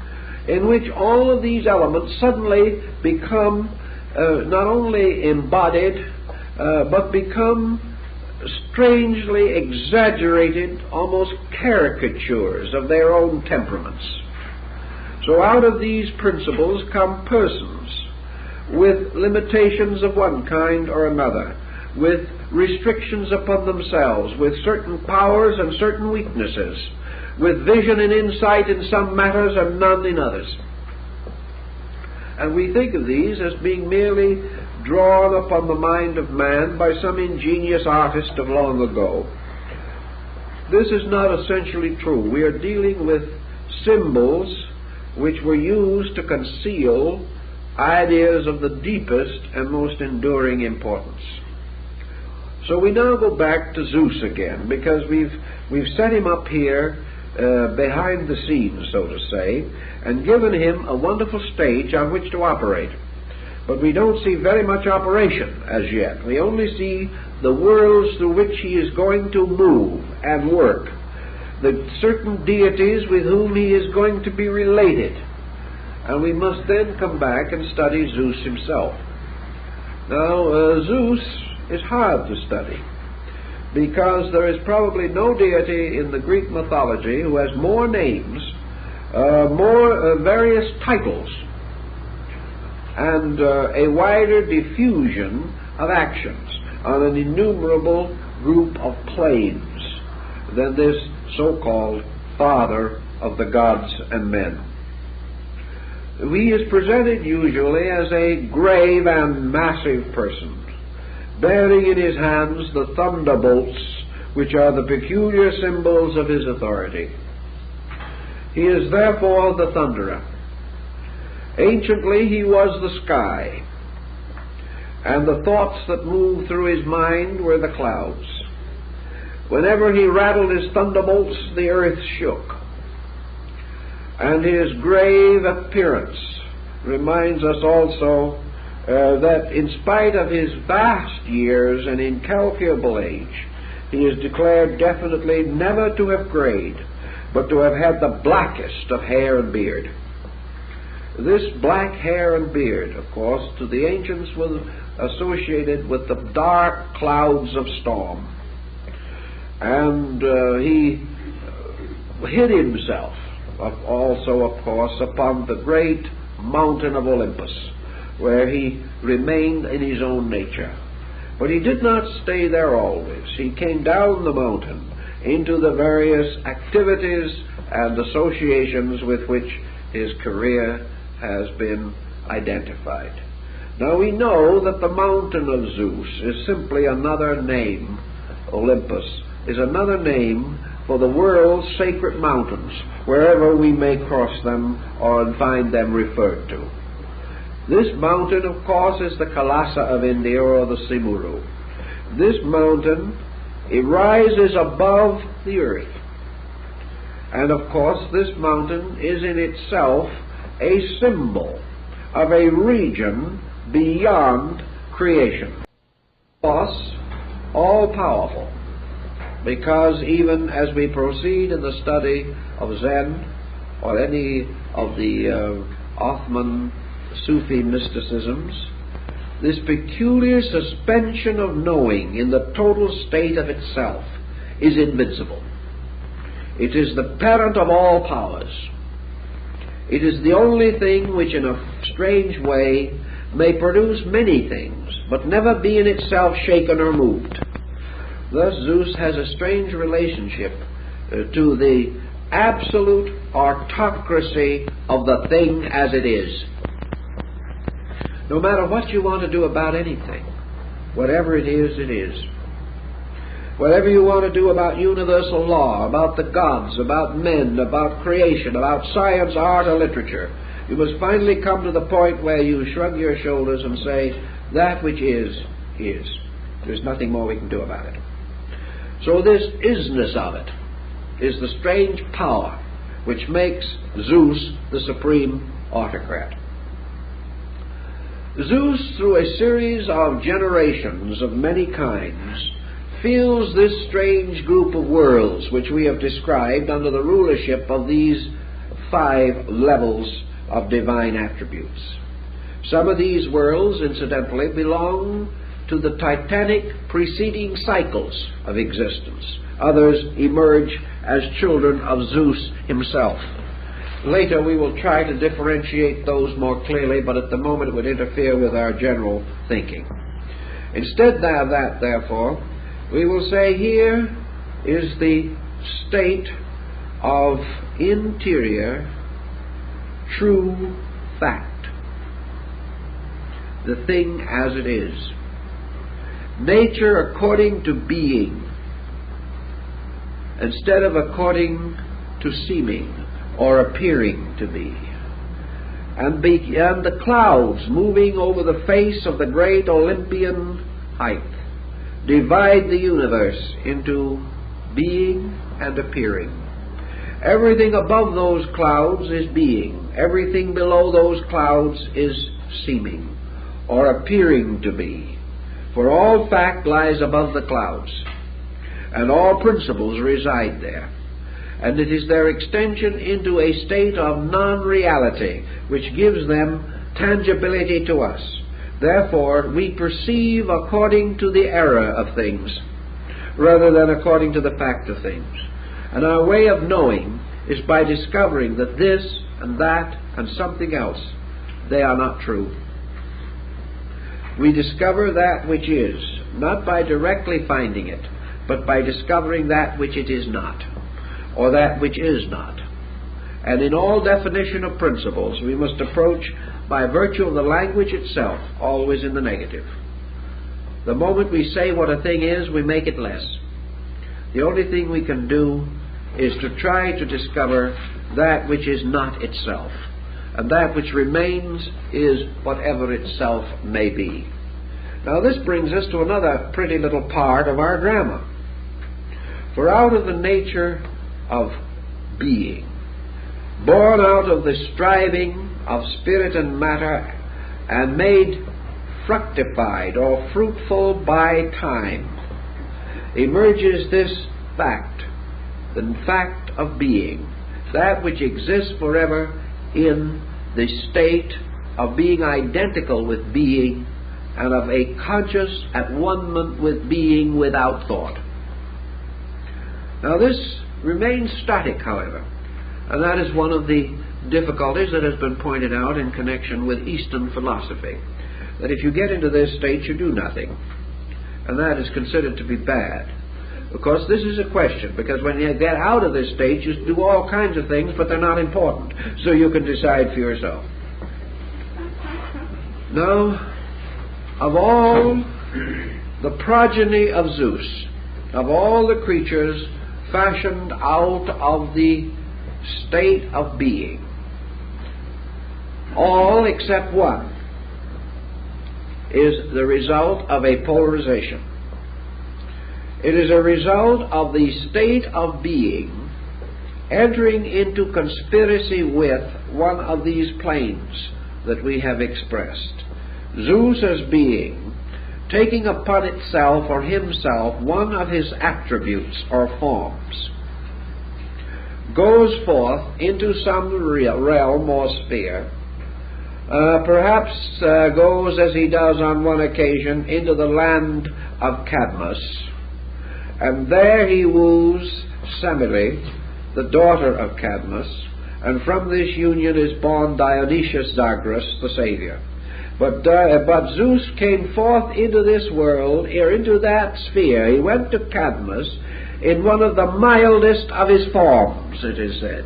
in which all of these elements suddenly become not only embodied, but become strangely exaggerated, almost caricatures of their own temperaments. So out of these principles come persons with limitations of one kind or another, with restrictions upon themselves, with certain powers and certain weaknesses, with vision and insight in some matters and none in others. And we think of these as being merely drawn upon the mind of man by some ingenious artist of long ago. This is not essentially true. We are dealing with symbols which were used to conceal ideas of the deepest and most enduring importance. So we now go back to Zeus again, because we've set him up here behind the scenes, so to say, and given him a wonderful stage on which to operate. But we don't see very much operation as yet. We only see the worlds through which he is going to move and work, the certain deities with whom he is going to be related. And we must then come back and study Zeus himself. Now, Zeus is hard to study, because there is probably no deity in the Greek mythology who has more names, more various titles, and a wider diffusion of actions on an innumerable group of planes than this so-called father of the gods and men. He is presented usually as a grave and massive person, bearing in his hands the thunderbolts, which are the peculiar symbols of his authority. He is therefore the thunderer. Anciently he was the sky, and the thoughts that moved through his mind were the clouds. Whenever he rattled his thunderbolts, the earth shook. And his grave appearance reminds us also that in spite of his vast years and incalculable age, he is declared definitely never to have grayed, but to have had the blackest of hair and beard. This black hair and beard, of course, to the ancients was associated with the dark clouds of storm. And he hid himself also, of course, upon the great mountain of Olympus, where he remained in his own nature. But he did not stay there always. He came down the mountain into the various activities and associations with which his career has been identified. Now we know that the mountain of Zeus is simply another name. Olympus is another name for the world's sacred mountains, wherever we may cross them or find them referred to. This mountain, of course, is the Kailasa of India, or the Simuru. This mountain, it rises above the earth. And of course, this mountain is in itself a symbol of a region beyond creation. Of course, all-powerful, because even as we proceed in the study of Zen or any of the Ottoman Sufi mysticisms, this peculiar suspension of knowing in the total state of itself is invincible. It is the parent of all powers. It is the only thing which in a strange way may produce many things, but never be in itself shaken or moved. Thus Zeus has a strange relationship to the absolute autocracy of the thing as it is. No matter what you want to do about anything, whatever it is, it is. Whatever you want to do about universal law, about the gods, about men, about creation, about science, art, or literature, you must finally come to the point where you shrug your shoulders and say, that which is, is. There's nothing more we can do about it. So this isness of it is the strange power which makes Zeus the supreme autocrat. Zeus, through a series of generations of many kinds, feels this strange group of worlds which we have described under the rulership of these 5 levels of divine attributes. Some of these worlds, incidentally, belong to the titanic preceding cycles of existence. Others emerge as children of Zeus himself. Later we will try to differentiate those more clearly, but at the moment it would interfere with our general thinking. Instead of that, therefore, we will say here is the state of interior true fact, the thing as it is. Nature according to being, instead of according to seeming or appearing to be. And the clouds moving over the face of the great Olympian height divide the universe into being and appearing. Everything above those clouds is being. Everything below those clouds is seeming or appearing to be. For all fact lies above the clouds, and all principles reside there. And it is their extension into a state of non-reality which gives them tangibility to us. Therefore, we perceive according to the error of things, rather than according to the fact of things. And our way of knowing is by discovering that this and that and something else, they are not true. We discover that which is, not by directly finding it, but by discovering that which it is not, or that which is not. And in all definition of principles, we must approach by virtue of the language itself, always in the negative. The moment we say what a thing is, we make it less. The only thing we can do is to try to discover that which is not itself, and that which remains is whatever itself may be. Now this brings us to another pretty little part of our drama. For out of the nature of being, born out of the striving of spirit and matter, and made fructified or fruitful by time, emerges this fact, the fact of being, that which exists forever in the state of being identical with being, and of a conscious at-one-ment with being without thought. Now this remains static, however, and that is one of the difficulties that has been pointed out in connection with Eastern philosophy, that if you get into this state you do nothing, and that is considered to be bad. Of course, this is a question, because when you get out of this state you do all kinds of things, but they're not important, so you can decide for yourself. Now, of all the progeny of Zeus, of all the creatures fashioned out of the state of being, all except one is the result of a polarization. It is a result of the state of being entering into conspiracy with one of these planes that we have expressed. Zeus as being, taking upon itself or himself one of his attributes or forms, goes forth into some realm or sphere, perhaps goes, as he does on one occasion, into the land of Cadmus, and there he woos Semele, the daughter of Cadmus, and from this union is born Dionysius Zagreus, the Savior. But Zeus came forth into this world, or into that sphere. He went to Cadmus in one of the mildest of his forms, it is said.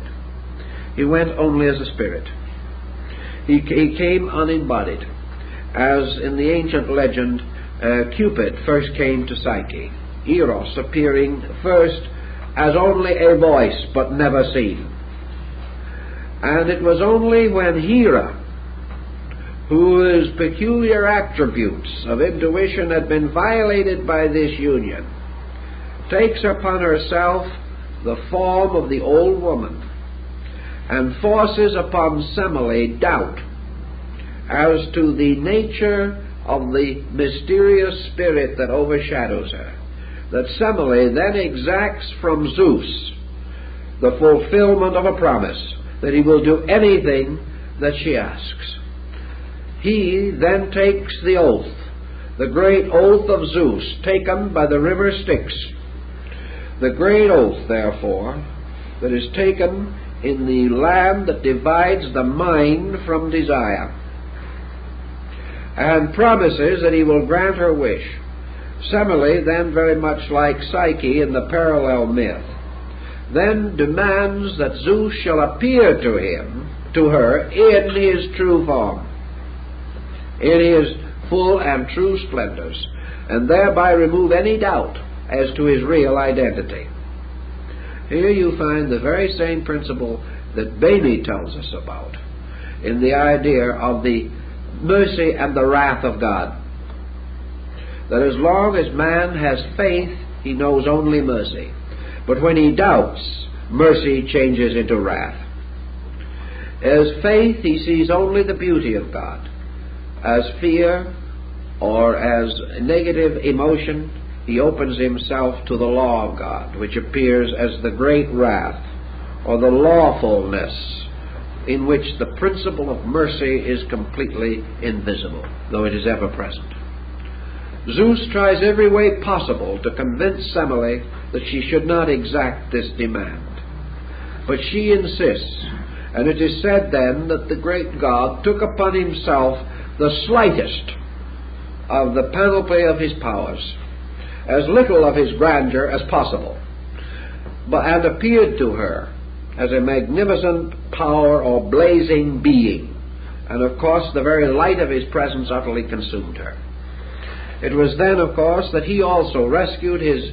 He went only as a spirit. He came unembodied, as in the ancient legend Cupid first came to Psyche, Eros appearing first as only a voice but never seen. And it was only when Hera, whose peculiar attributes of intuition had been violated by this union, takes upon herself the form of the old woman and forces upon Semele doubt as to the nature of the mysterious spirit that overshadows her, that Semele then exacts from Zeus the fulfillment of a promise that he will do anything that she asks. He then takes the oath, the great oath of Zeus, taken by the river Styx. The great oath, therefore, that is taken in the land that divides the mind from desire, and promises that he will grant her wish. Semele, then very much like Psyche in the parallel myth, then demands that Zeus shall appear to her in his true form, in his full and true splendors, and thereby remove any doubt as to his real identity. Here you find the very same principle that Bainey tells us about in the idea of the mercy and the wrath of God. That as long as man has faith, he knows only mercy. But when he doubts, mercy changes into wrath. As faith, he sees only the beauty of God. As fear or as negative emotion, he opens himself to the law of God, which appears as the great wrath or the lawfulness in which the principle of mercy is completely invisible, though it is ever present. Zeus tries every way possible to convince Semele that she should not exact this demand. But she insists, and it is said then that the great god took upon himself the slightest of the panoply of his powers, as little of his grandeur as possible, and appeared to her as a magnificent power or blazing being. And of course the very light of his presence utterly consumed her. It was then, of course, that he also rescued his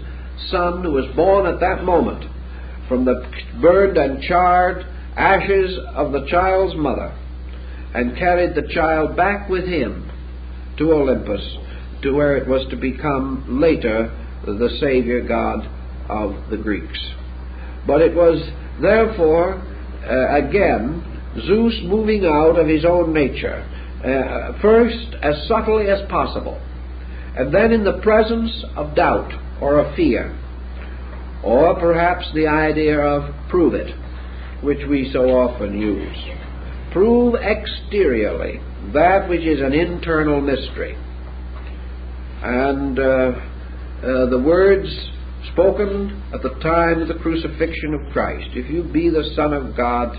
son, who was born at that moment, from the burned and charred ashes of the child's mother, and carried the child back with him to Olympus, to where it was to become later the Savior God of the Greeks. But it was therefore, again, Zeus moving out of his own nature, first as subtly as possible, and then in the presence of doubt or of fear, or perhaps the idea of prove it, which we so often use. Prove exteriorly that which is an internal mystery. And the words spoken at the time of the crucifixion of Christ, if you be the Son of God,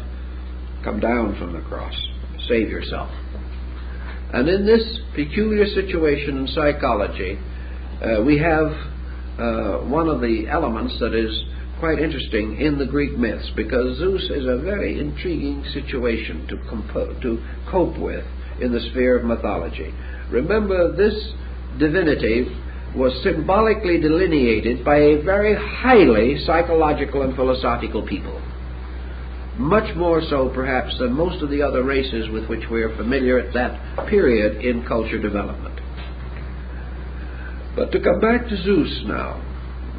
come down from the cross, save yourself. And in this peculiar situation in psychology, we have one of the elements that is quite interesting in the Greek myths, because Zeus is a very intriguing situation to cope with in the sphere of mythology. Remember, this divinity was symbolically delineated by a very highly psychological and philosophical people, much more so perhaps than most of the other races with which we are familiar at that period in culture development. But to come back to Zeus now,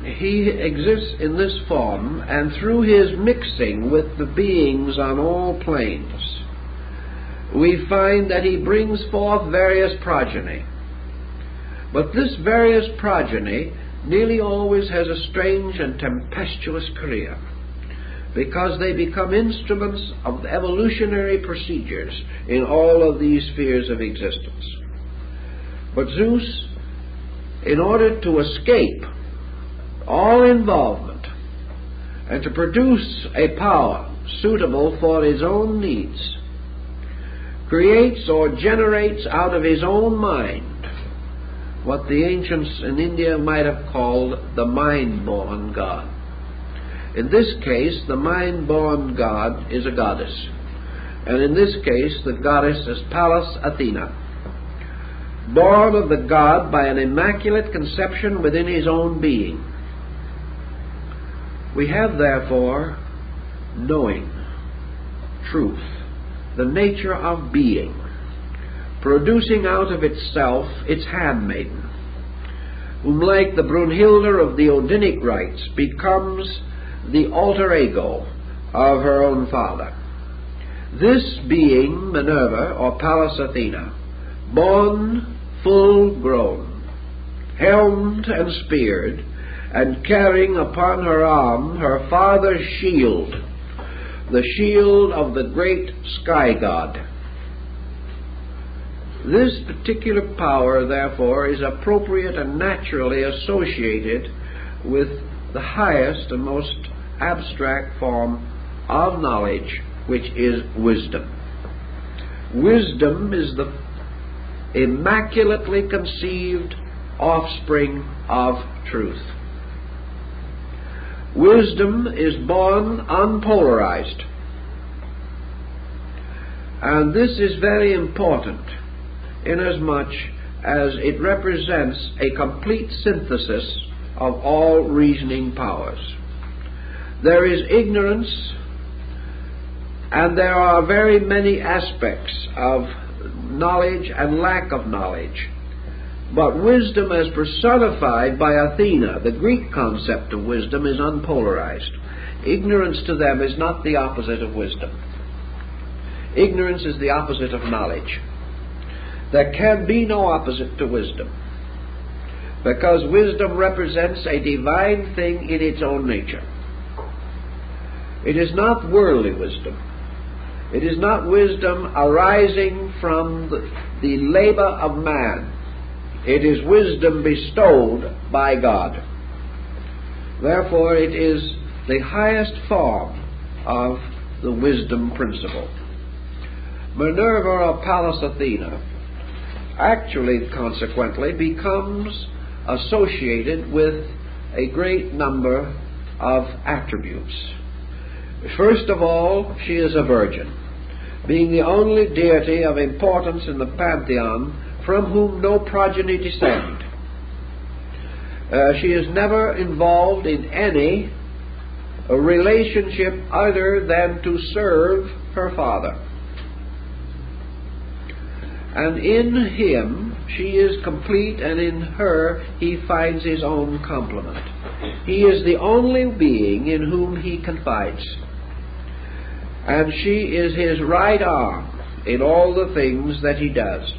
he exists in this form, and through his mixing with the beings on all planes, we find that he brings forth various progeny. But this various progeny nearly always has a strange and tempestuous career, because they become instruments of evolutionary procedures in all of these spheres of existence. But Zeus, in order to escape all involvement and to produce a power suitable for his own needs, creates or generates out of his own mind what the ancients in India might have called the mind-born god. In this case, the mind-born god is a goddess, and in this case the goddess is Pallas Athena, born of the god by an immaculate conception within his own being. We have therefore knowing, truth, the nature of being, producing out of itself its handmaiden, whom, like the Brunhilde of the Odinic rites, becomes the alter ego of her own father. This being, Minerva, or Pallas Athena, born full grown, helmed and speared, and carrying upon her arm her father's shield, the shield of the great sky god. This particular power, therefore, is appropriate and naturally associated with the highest and most abstract form of knowledge, which is wisdom. Wisdom is the immaculately conceived offspring of truth. Wisdom is born unpolarized, and this is very important inasmuch as it represents a complete synthesis of all reasoning powers. There is ignorance, and there are very many aspects of knowledge and lack of knowledge. But wisdom as personified by Athena, the Greek concept of wisdom, is unpolarized. Ignorance to them is not the opposite of wisdom. Ignorance is the opposite of knowledge. There can be no opposite to wisdom, because wisdom represents a divine thing in its own nature. It is not worldly wisdom. It is not wisdom arising from the labor of man. It is wisdom bestowed by God. Therefore, it is the highest form of the wisdom principle. Minerva or Pallas Athena actually, consequently, becomes associated with a great number of attributes. First of all, she is a virgin, being the only deity of importance in the pantheon from whom no progeny descend. She is never involved in any relationship other than to serve her father. And in him she is complete, and in her he finds his own complement. He is the only being in whom he confides. And she is his right arm in all the things that he does.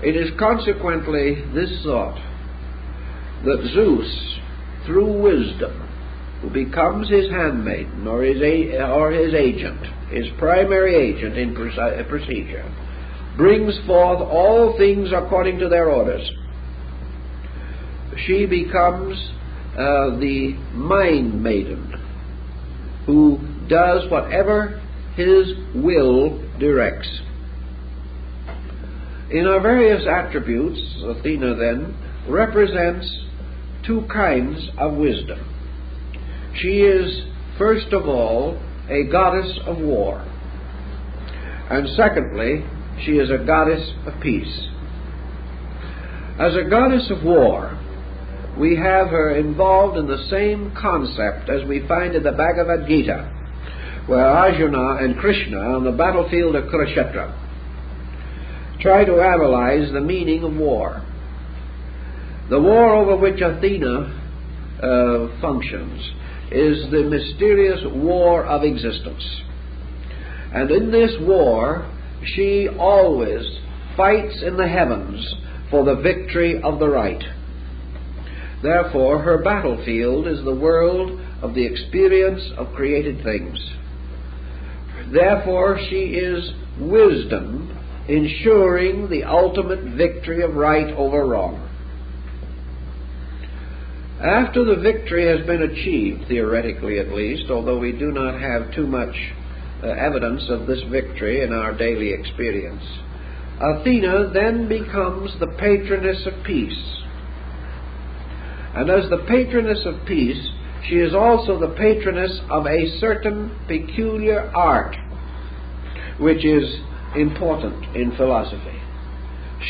It is consequently this thought that Zeus, through wisdom, who becomes his handmaiden or his agent, his primary agent in procedure, brings forth all things according to their orders. She becomes the mind maiden who does whatever his will directs. In her various attributes, Athena then represents two kinds of wisdom. She is, first of all, a goddess of war, and secondly, she is a goddess of peace. As a goddess of war, we have her involved in the same concept as we find in the Bhagavad Gita, where Arjuna and Krishna on the battlefield of Kurukshetra try to analyze the meaning of war. The war over which Athena functions is the mysterious war of existence. And in this war, she always fights in the heavens for the victory of the right. Therefore, her battlefield is the world of the experience of created things. Therefore, she is wisdom ensuring the ultimate victory of right over wrong. After the victory has been achieved, theoretically at least, although we do not have too much evidence of this victory in our daily experience, Athena then becomes the patroness of peace. And as the patroness of peace, she is also the patroness of a certain peculiar art, which is important in philosophy.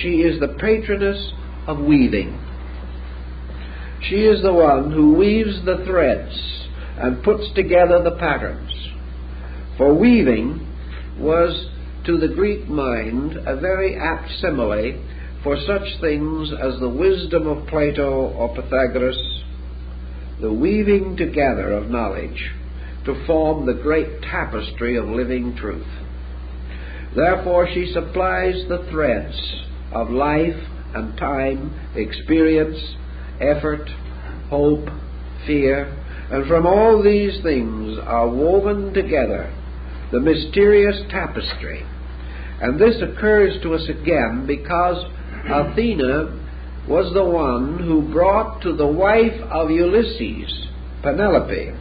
She is the patroness of weaving. She is the one who weaves the threads and puts together the patterns. For weaving was, to the Greek mind, a very apt simile for such things as the wisdom of Plato or Pythagoras, the weaving together of knowledge to form the great tapestry of living truth. Therefore she supplies the threads of life and time, experience, effort, hope, fear, and from all these things are woven together the mysterious tapestry. And this occurs to us again because Athena was the one who brought to the wife of Ulysses, Penelope,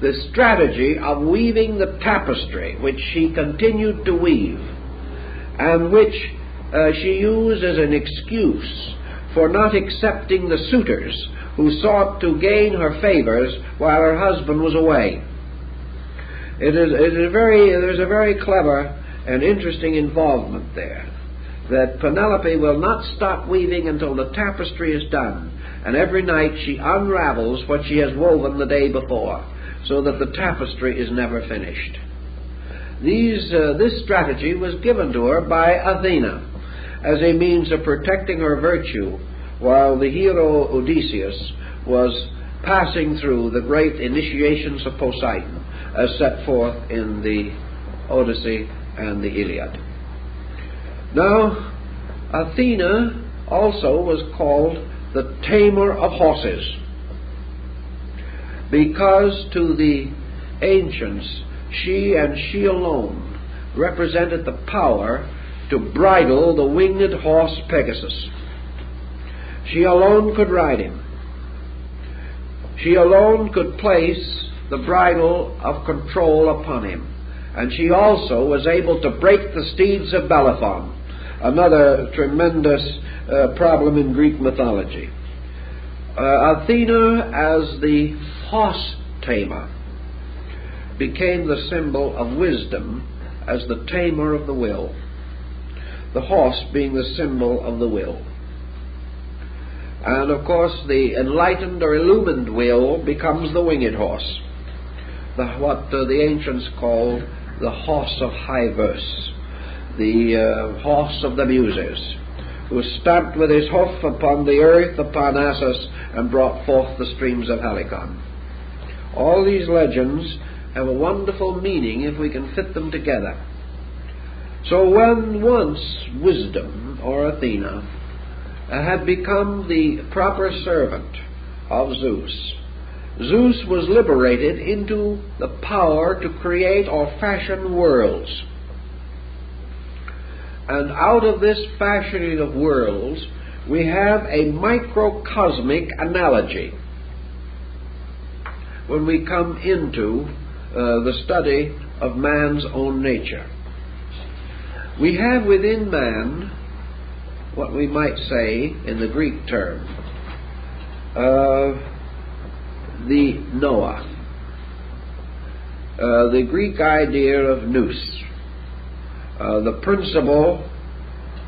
the strategy of weaving the tapestry which she continued to weave, and which she used as an excuse for not accepting the suitors who sought to gain her favors while her husband was away. There's a very clever and interesting involvement there, that Penelope will not stop weaving until the tapestry is done, and every night she unravels what she has woven the day before, so that the tapestry is never finished. This strategy was given to her by Athena as a means of protecting her virtue while the hero Odysseus was passing through the great initiations of Poseidon as set forth in the Odyssey and the Iliad. Now, Athena also was called the tamer of horses, because to the ancients she and she alone represented the power to bridle the winged horse Pegasus. She alone could ride him. She alone could place the bridle of control upon him. And she also was able to break the steeds of Bellerophon, another tremendous problem in Greek mythology. Athena, as the horse tamer, became the symbol of wisdom as the tamer of the will, the horse being the symbol of the will. And of course the enlightened or illumined will becomes the winged horse, what the ancients called the horse of high verse, the horse of the muses, who stamped with his hoof upon the earth of Parnassus and brought forth the streams of Helicon. All these legends have a wonderful meaning if we can fit them together. So when once wisdom, or Athena, had become the proper servant of Zeus, Zeus was liberated into the power to create or fashion worlds. And out of this fashioning of worlds, we have a microcosmic analogy when we come into the study of man's own nature. We have within man what we might say in the Greek term, the Noah, the Greek idea of nous, the principle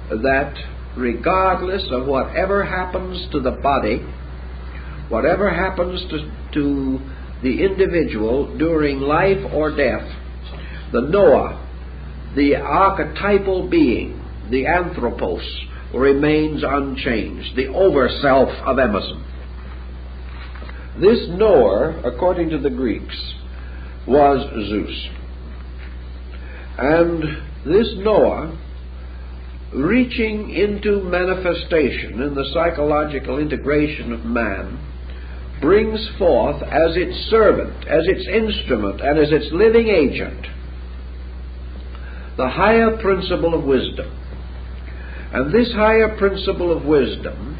that regardless of whatever happens to the body, whatever happens to the individual during life or death, the Noah, the archetypal being, the anthropos, remains unchanged, the over-self of Emerson. This knower, according to the Greeks, was Zeus. And this knower, reaching into manifestation in the psychological integration of man, brings forth as its servant, as its instrument, and as its living agent, the higher principle of wisdom. And this higher principle of wisdom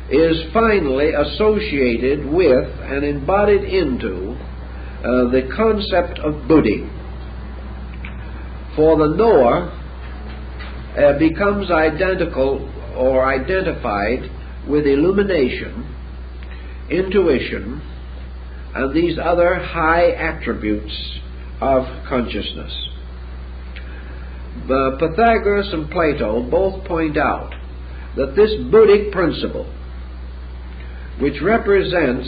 is finally associated with and embodied into the concept of buddhi. For the knower becomes identical or identified with illumination, intuition, and these other high attributes of consciousness. Pythagoras and Plato both point out that this buddhic principle, which represents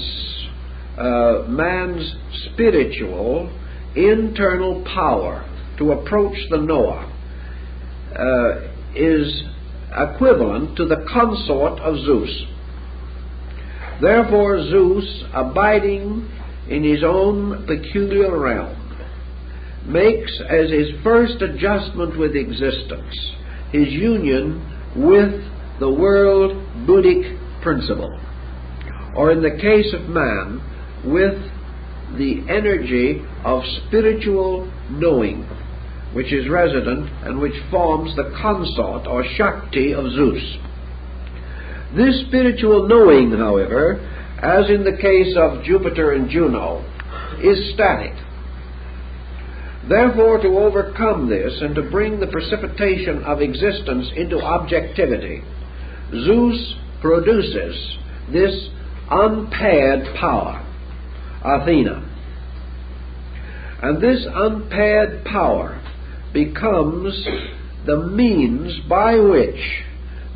man's spiritual internal power to approach the knower, is equivalent to the consort of Zeus. Therefore Zeus, abiding in his own peculiar realm, makes as his first adjustment with existence his union with the world buddhic principle, or in the case of man, with the energy of spiritual knowing, which is resident and which forms the consort or Shakti of Zeus. This spiritual knowing, however, as in the case of Jupiter and Juno, is static. Therefore, to overcome this and to bring the precipitation of existence into objectivity, Zeus produces this unpaired power, Athena. And this unpaired power becomes the means by which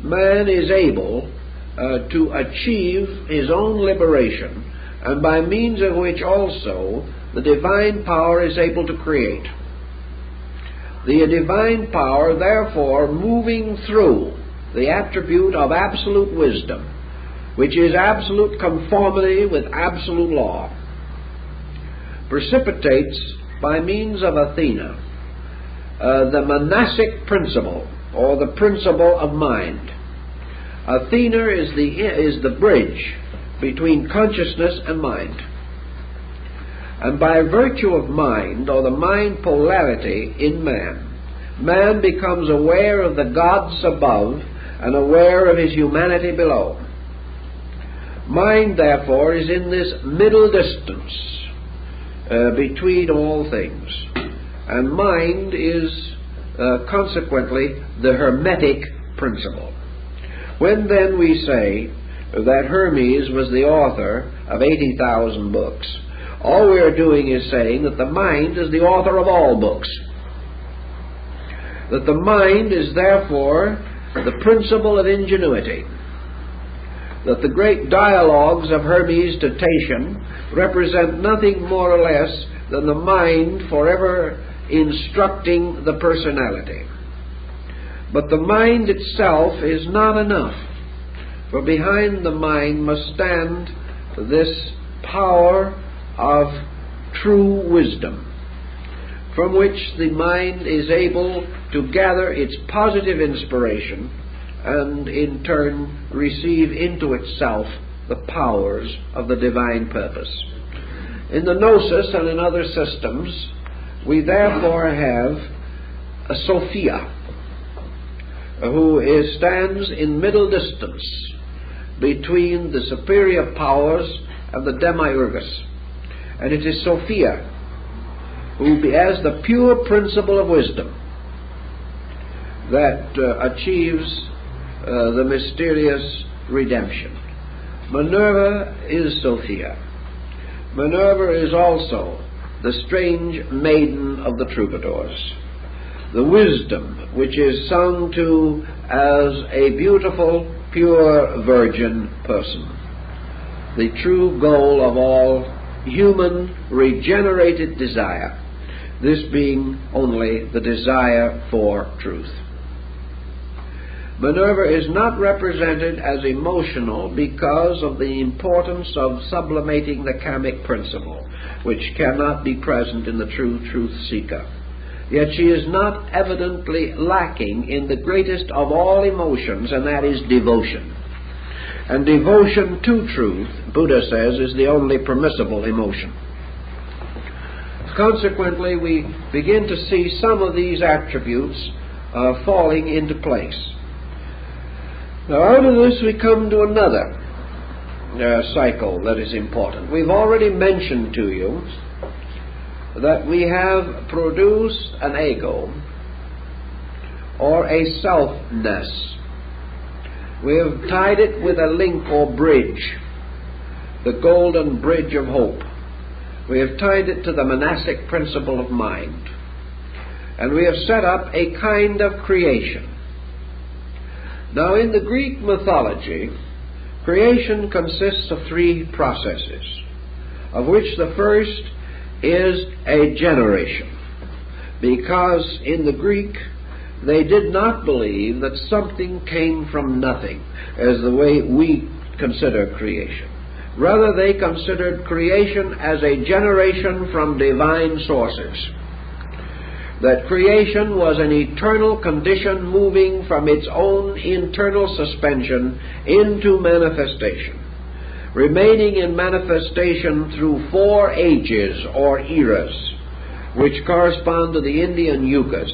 man is able to achieve his own liberation, and by means of which also the divine power is able to create. The divine power, therefore, moving through the attribute of absolute wisdom, which is absolute conformity with absolute law, precipitates by means of Athena the monastic principle, or the principle of mind. Athena is the bridge between consciousness and mind. And by virtue of mind, or the mind polarity in man, man becomes aware of the gods above and aware of his humanity below. Mind, therefore, is in this middle distance between all things. And mind is consequently the hermetic principle. When then we say that Hermes was the author of 80,000 books, all we are doing is saying that the mind is the author of all books. That the mind is therefore the principle of ingenuity. That the great dialogues of Hermes to Tatian represent nothing more or less than the mind forever instructing the personality. But the mind itself is not enough, for behind the mind must stand this power of true wisdom, from which the mind is able to gather its positive inspiration and in turn receive into itself the powers of the divine purpose. In the Gnosis and in other systems, we therefore have a Sophia, who stands in middle distance between the superior powers and the Demiurgus. And it is Sophia who, as the pure principle of wisdom, that achieves the mysterious redemption. Minerva is Sophia. Minerva is also the strange maiden of the troubadours, the wisdom which is sung to as a beautiful, pure virgin person, the true goal of all human regenerated desire, this being only the desire for truth. Minerva is not represented as emotional because of the importance of sublimating the kamic principle, which cannot be present in the true truth seeker. Yet she is not evidently lacking in the greatest of all emotions, and that is devotion. And devotion to truth, Buddha says, is the only permissible emotion. Consequently, we begin to see some of these attributes falling into place. Now, out of this we come to another cycle that is important. We've already mentioned to you that we have produced an ego, or a selfness. We have tied it with a link or bridge, the golden bridge of hope. We have tied it to the monastic principle of mind. And we have set up a kind of creation. Now, in the Greek mythology, creation consists of three processes, of which the first is a generation, because in the Greek they did not believe that something came from nothing, as the way we consider creation. Rather, they considered creation as a generation from divine sources. That creation was an eternal condition moving from its own internal suspension into manifestation, remaining in manifestation through 4 ages or eras, which correspond to the Indian yugas,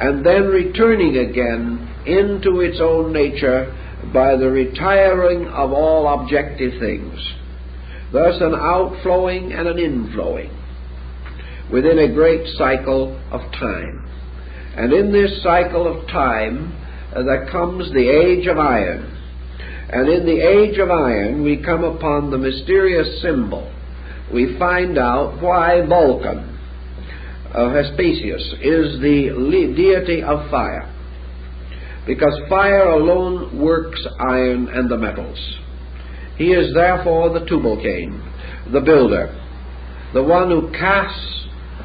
and then returning again into its own nature by the retiring of all objective things. Thus an outflowing and an inflowing within a great cycle of time. And in this cycle of time there comes the age of iron. And in the age of iron we come upon the mysterious symbol. We find out why Vulcan, Hespasius, is the deity of fire. Because fire alone works iron and the metals. He is therefore the Tubal-Cain, the builder, the one who casts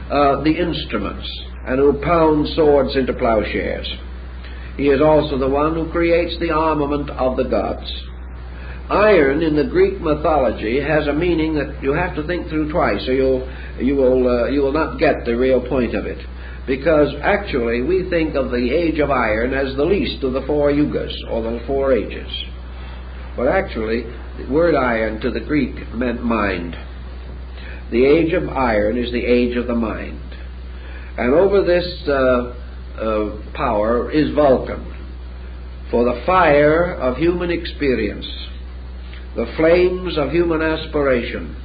the instruments and who pounds swords into plowshares. He is also the one who creates the armament of the gods. Iron in the Greek mythology has a meaning that you have to think through twice, or you will not get the real point of it. Because actually we think of the age of iron as the least of the 4 yugas, or the 4 ages. But actually the word iron to the Greek meant mind. The age of iron is the age of the mind. And over this power is Vulcan. For the fire of human experience, the flames of human aspiration,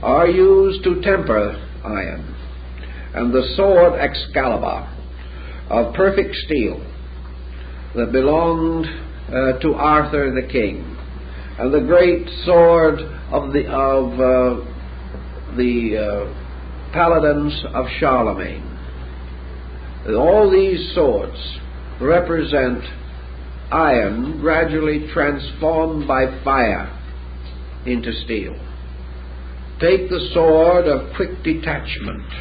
are used to temper iron. And the sword Excalibur of perfect steel that belonged to Arthur the king, and the great sword of the paladins of Charlemagne. All these swords represent iron gradually transformed by fire into steel. Take the sword of quick detachment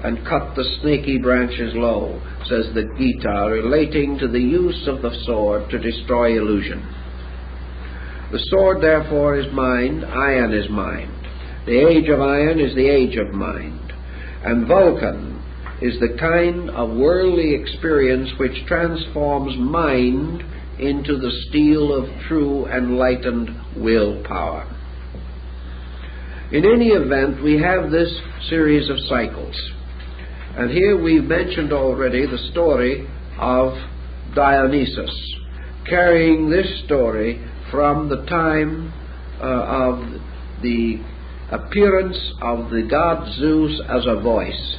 and cut the snaky branches low, says the Gita, relating to the use of the sword to destroy illusion. The sword, therefore, is mind, iron is mind. The age of iron is the age of mind. And Vulcan is the kind of worldly experience which transforms mind into the steel of true enlightened willpower. In any event, we have this series of cycles. And here we've mentioned already the story of Dionysus, carrying this story from the time of the appearance of the god Zeus as a voice,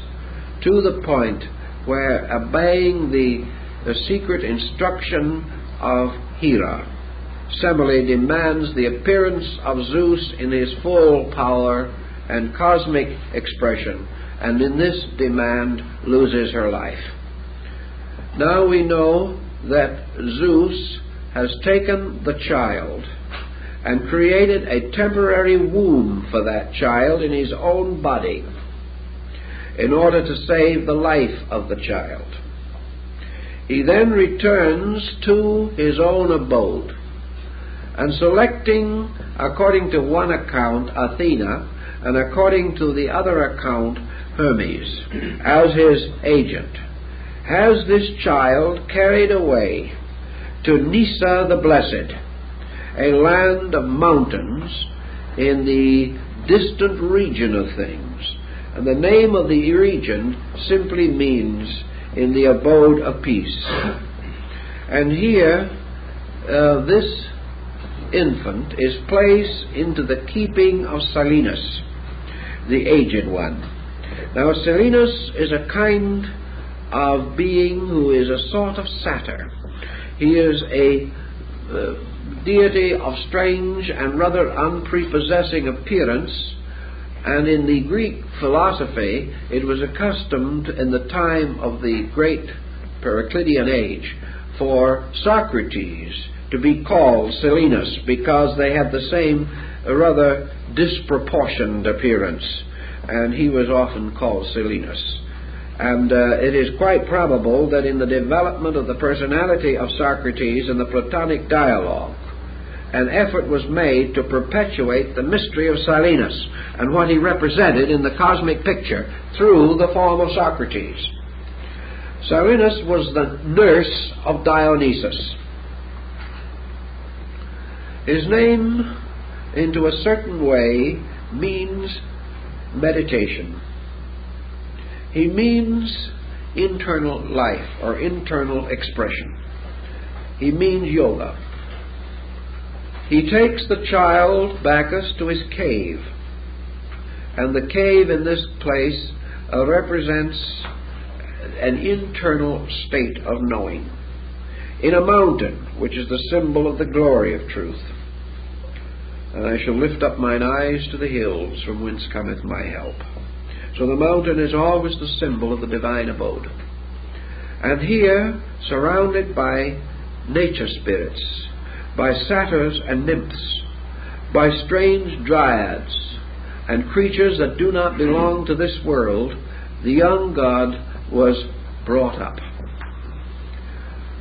to the point where, obeying the secret instruction of Hera, Semele demands the appearance of Zeus in his full power and cosmic expression, and in this demand loses her life. Now we know that Zeus has taken the child and created a temporary womb for that child in his own body in order to save the life of the child. He then returns to his own abode, and selecting, according to one account, Athena, and according to the other account, Hermes, as his agent, has this child carried away to Nysa the Blessed, a land of mountains in the distant region of things. And the name of the region simply means in the abode of peace. And here, this infant is placed into the keeping of Silenus, the aged one. Now, Silenus is a kind of being who is a sort of satyr. He is a deity of strange and rather unprepossessing appearance, and in the Greek philosophy it was accustomed in the time of the great Periclitean age for Socrates to be called Silenus, because they had the same rather disproportioned appearance, and he was often called Silenus. And it is quite probable that in the development of the personality of Socrates in the Platonic dialogue, an effort was made to perpetuate the mystery of Silenus and what he represented in the cosmic picture through the form of Socrates. Silenus was the nurse of Dionysus. His name, into a certain way, means meditation. He means internal life or internal expression. He means yoga. He takes the child, Bacchus, to his cave. And the cave in this place represents an internal state of knowing, in a mountain, which is the symbol of the glory of truth. And I shall lift up mine eyes to the hills, from whence cometh my help. So the mountain is always the symbol of the divine abode. And here, surrounded by nature spirits, by satyrs and nymphs, by strange dryads and creatures that do not belong to this world, the young god was brought up.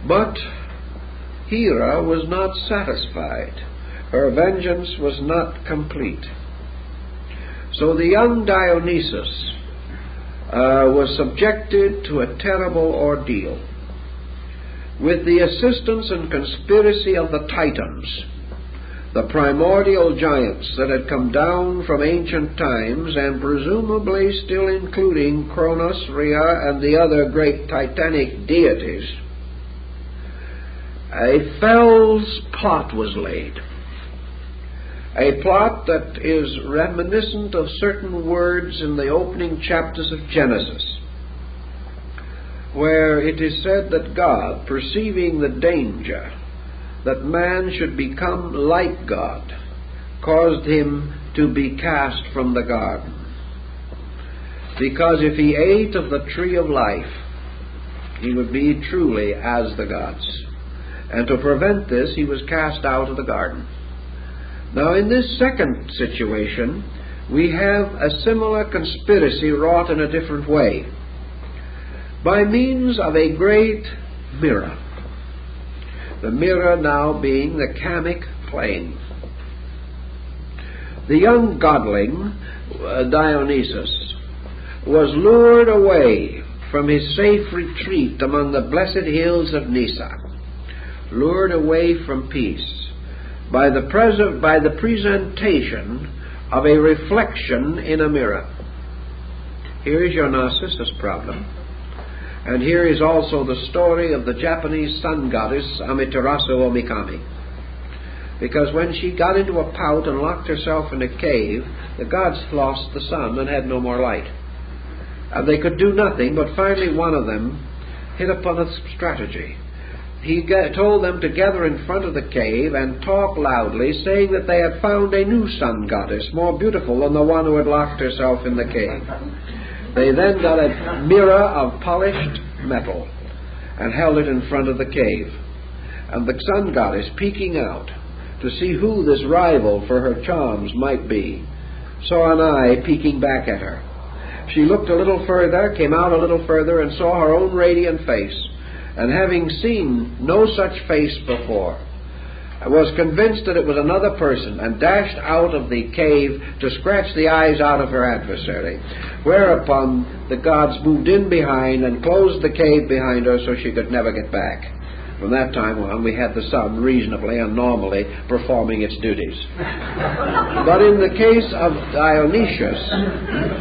But Hera was not satisfied. Her vengeance was not complete. So the young Dionysus was subjected to a terrible ordeal. With the assistance and conspiracy of the Titans, the primordial giants that had come down from ancient times, and presumably still including Kronos, Rhea, and the other great titanic deities, a fell's plot was laid. A plot that is reminiscent of certain words in the opening chapters of Genesis, where it is said that God, perceiving the danger that man should become like God, caused him to be cast from the garden. Because if he ate of the tree of life, he would be truly as the gods. And to prevent this, he was cast out of the garden. Now, in this second situation, we have a similar conspiracy wrought in a different way, by means of a great mirror. The mirror now being the Kamic plane. The young godling, Dionysus, was lured away from his safe retreat among the blessed hills of Nysa, lured away from peace, by the presentation of a reflection in a mirror. Here is your Narcissus problem. And here is also the story of the Japanese sun goddess Amaterasu Omikami. Because when she got into a pout and locked herself in a cave, the gods lost the sun and had no more light. And they could do nothing, but finally one of them hit upon a strategy. He told them to gather in front of the cave and talk loudly, saying that they had found a new sun goddess, more beautiful than the one who had locked herself in the cave. They then got a mirror of polished metal and held it in front of the cave. And the sun goddess, peeking out to see who this rival for her charms might be, saw an eye peeking back at her. She looked a little further, came out a little further, and saw her own radiant face. And having seen no such face before, was convinced that it was another person, and dashed out of the cave to scratch the eyes out of her adversary. Whereupon the gods moved in behind and closed the cave behind her so she could never get back. From that time on, we had the sun reasonably and normally performing its duties. But in the case of Dionysius,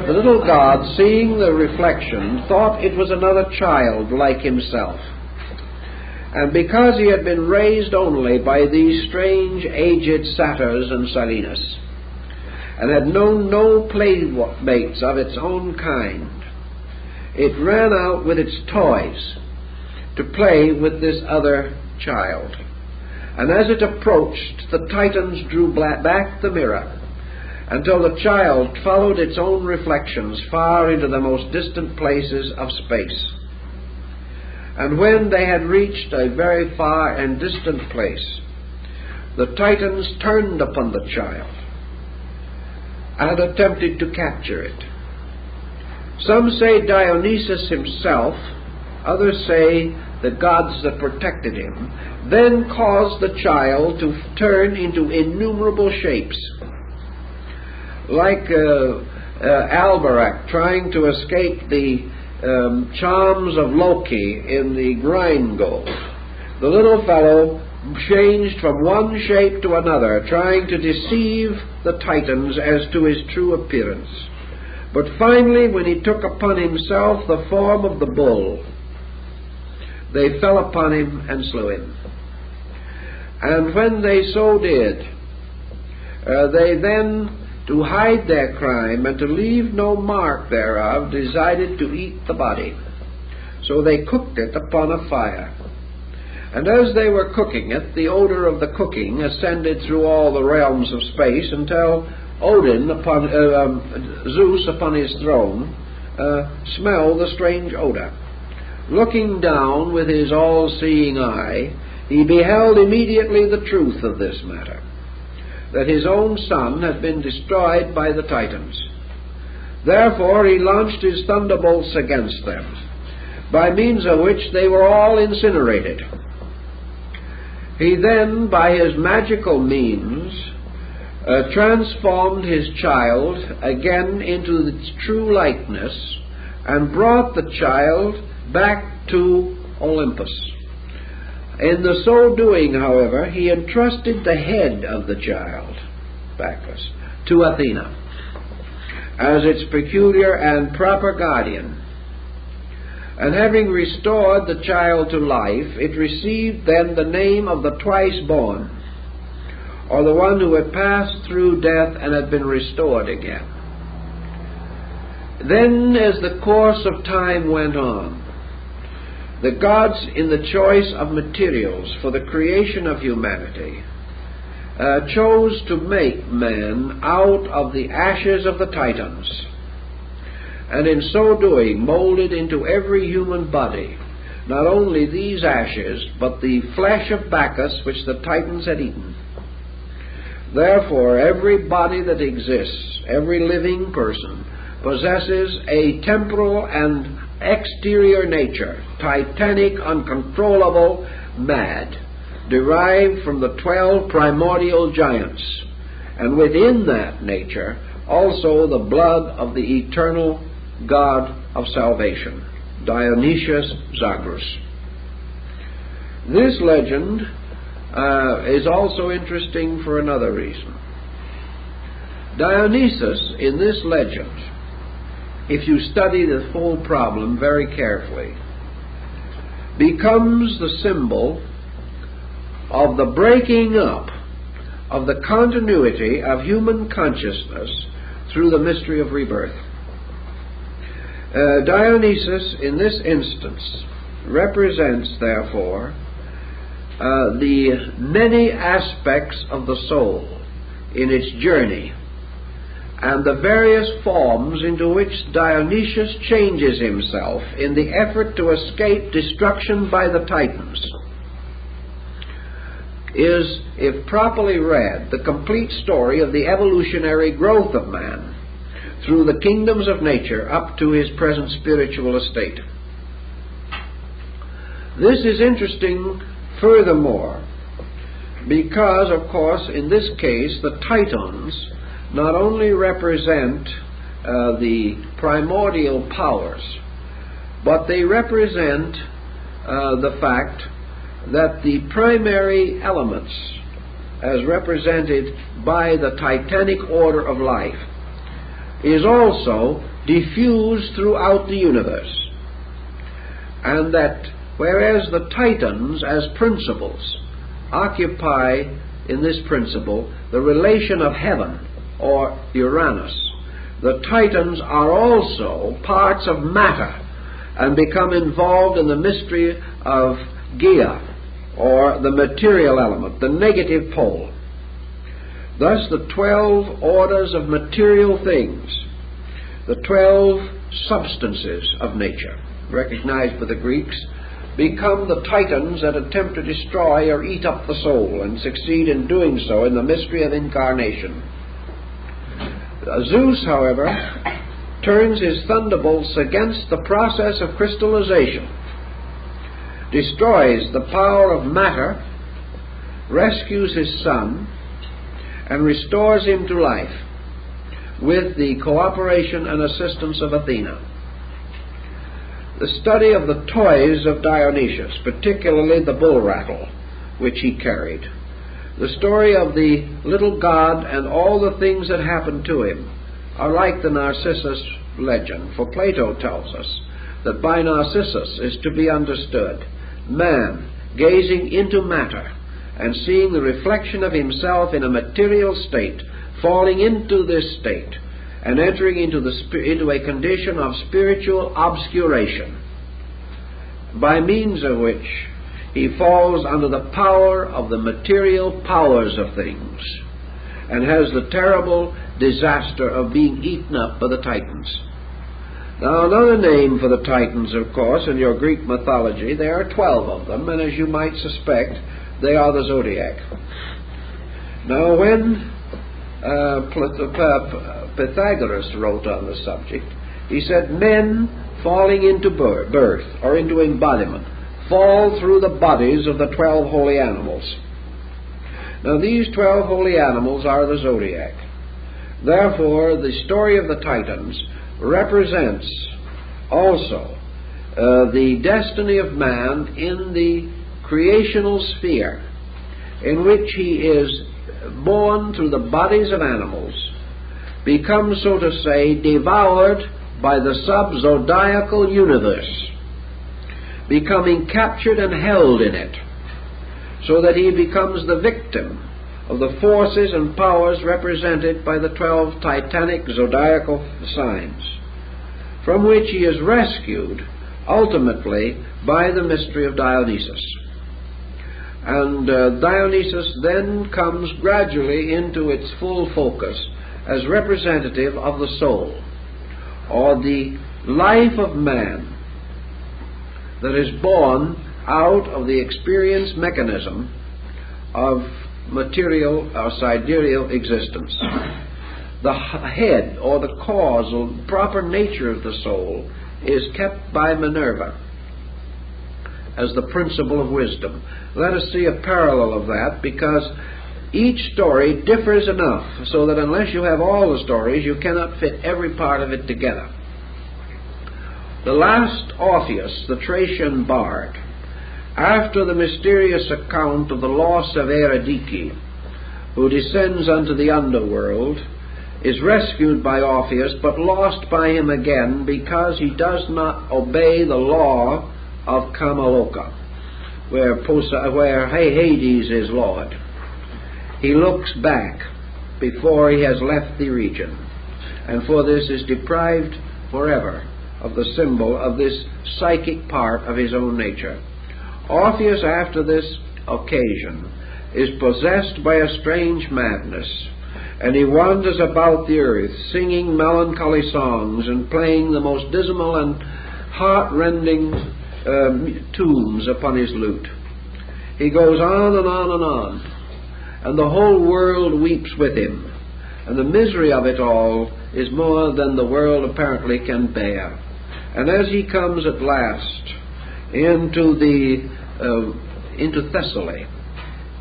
the little god, seeing the reflection, thought it was another child like himself. And because he had been raised only by these strange aged satyrs and Silenus, and had known no playmates of its own kind, it ran out with its toys to play with this other child. And as it approached, the Titans drew back the mirror until the child followed its own reflections far into the most distant places of space. And when they had reached a very far and distant place, the Titans turned upon the child and attempted to capture it. Some say Dionysus himself, others say the gods that protected him, then caused the child to turn into innumerable shapes, like Alberac trying to escape the charms of Loki in the Grindgold. The little fellow changed from one shape to another, trying to deceive the Titans as to his true appearance. But finally, when he took upon himself the form of the bull, they fell upon him and slew him. And when they so did, they then, to hide their crime and to leave no mark thereof, decided to eat the body. So they cooked it upon a fire. And as they were cooking it, the odor of the cooking ascended through all the realms of space until Odin, Zeus upon his throne, smelled the strange odor. Looking down with his all-seeing eye, he beheld immediately the truth of this matter, that his own son had been destroyed by the Titans. Therefore he launched his thunderbolts against them, by means of which they were all incinerated. He then, by his magical means, transformed his child again into its true likeness, and brought the child back to Olympus. In the so doing, however, he entrusted the head of the child, Bacchus, to Athena as its peculiar and proper guardian. And having restored the child to life, it received then the name of the twice-born, or the one who had passed through death and had been restored again. Then, as the course of time went on, the gods, in the choice of materials for the creation of humanity, chose to make man out of the ashes of the Titans, and in so doing molded into every human body not only these ashes, but the flesh of Bacchus which the Titans had eaten. Therefore, every body that exists, every living person, possesses a temporal and exterior nature, titanic, uncontrollable, mad, derived from the 12 primordial giants, and within that nature also the blood of the eternal God of salvation, Dionysius Zagreus. This legend is also interesting for another reason. Dionysus, in this legend, if you study the full problem very carefully, becomes the symbol of the breaking up of the continuity of human consciousness through the mystery of rebirth. Dionysus, in this instance, represents, therefore, the many aspects of the soul in its journey, and the various forms into which Dionysus changes himself in the effort to escape destruction by the Titans, is, if properly read, the complete story of the evolutionary growth of man through the kingdoms of nature up to his present spiritual estate. This is interesting furthermore because, of course, in this case, the Titans not only represent the primordial powers, but they represent the fact that the primary elements, as represented by the titanic order of life, is also diffused throughout the universe, and that whereas the Titans as principles occupy in this principle the relation of heaven or Uranus, the Titans are also parts of matter and become involved in the mystery of Gaia, or the material element, the negative pole. Thus the 12 orders of material things, the 12 substances of nature, recognized by the Greeks, become the Titans that attempt to destroy or eat up the soul, and succeed in doing so in the mystery of incarnation. Zeus, however, turns his thunderbolts against the process of crystallization, destroys the power of matter, rescues his son, and restores him to life with the cooperation and assistance of Athena. The study of the toys of Dionysius, particularly the bull rattle which he carried, the story of the little god and all the things that happened to him, are like the Narcissus legend, for Plato tells us that by Narcissus is to be understood man gazing into matter and seeing the reflection of himself in a material state, falling into this state and entering into a condition of spiritual obscuration, by means of which he falls under the power of the material powers of things and has the terrible disaster of being eaten up by the Titans. Now, another name for the Titans, of course, in your Greek mythology, there are 12 of them, and as you might suspect, they are the zodiac. Now, when Pythagoras wrote on the subject, he said, men falling into birth or into embodiment fall through the bodies of the 12 holy animals. Now, these 12 holy animals are the zodiac. Therefore, the story of the Titans represents also the destiny of man in the creational sphere in which he is born through the bodies of animals, becomes, so to say, devoured by the sub-zodiacal universe, becoming captured and held in it, so that he becomes the victim of the forces and powers represented by the 12 titanic zodiacal signs, from which he is rescued ultimately by the mystery of Dionysus. And Dionysus then comes gradually into its full focus as representative of the soul, or the life of man that is born out of the experience mechanism of material or sidereal existence. The head, or the causal proper nature of the soul, is kept by Minerva as the principle of wisdom. Let us see a parallel of that, because each story differs enough so that unless you have all the stories, you cannot fit every part of it together. The last Orpheus, the Thracian bard, after the mysterious account of the loss of Eurydice, who descends unto the underworld, is rescued by Orpheus, but lost by him again because he does not obey the law of Kamaloka, where Hades is Lord. He looks back before he has left the region, and for this is deprived forever of the symbol of this psychic part of his own nature. Orpheus, after this occasion, is possessed by a strange madness, and he wanders about the earth singing melancholy songs and playing the most dismal and heart-rending tunes upon his lute. He goes on and on and on, and the whole world weeps with him, and the misery of it all is more than the world apparently can bear. And as he comes at last into Thessaly,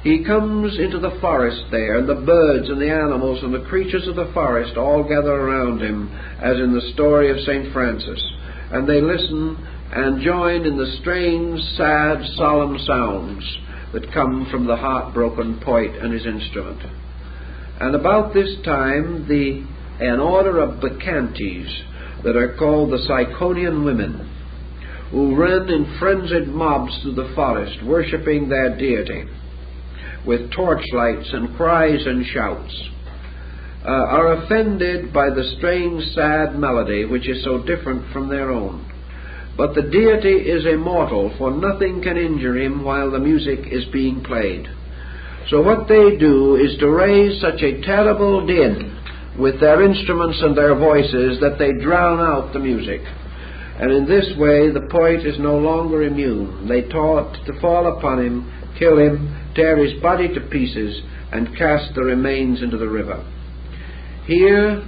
he comes into the forest there, and the birds and the animals and the creatures of the forest all gather around him, as in the story of St. Francis, and they listen and join in the strange, sad, solemn sounds that come from the heartbroken poet and his instrument. And about this time, an order of Bacchantes that are called the Ciconian women, who run in frenzied mobs through the forest, worshipping their deity, with torchlights and cries and shouts, are offended by the strange, sad melody which is so different from their own. But the deity is immortal, for nothing can injure him while the music is being played. So what they do is to raise such a terrible din with their instruments and their voices that they drown out the music. And in this way the poet is no longer immune. They taught to fall upon him, kill him, tear his body to pieces, and cast the remains into the river. Here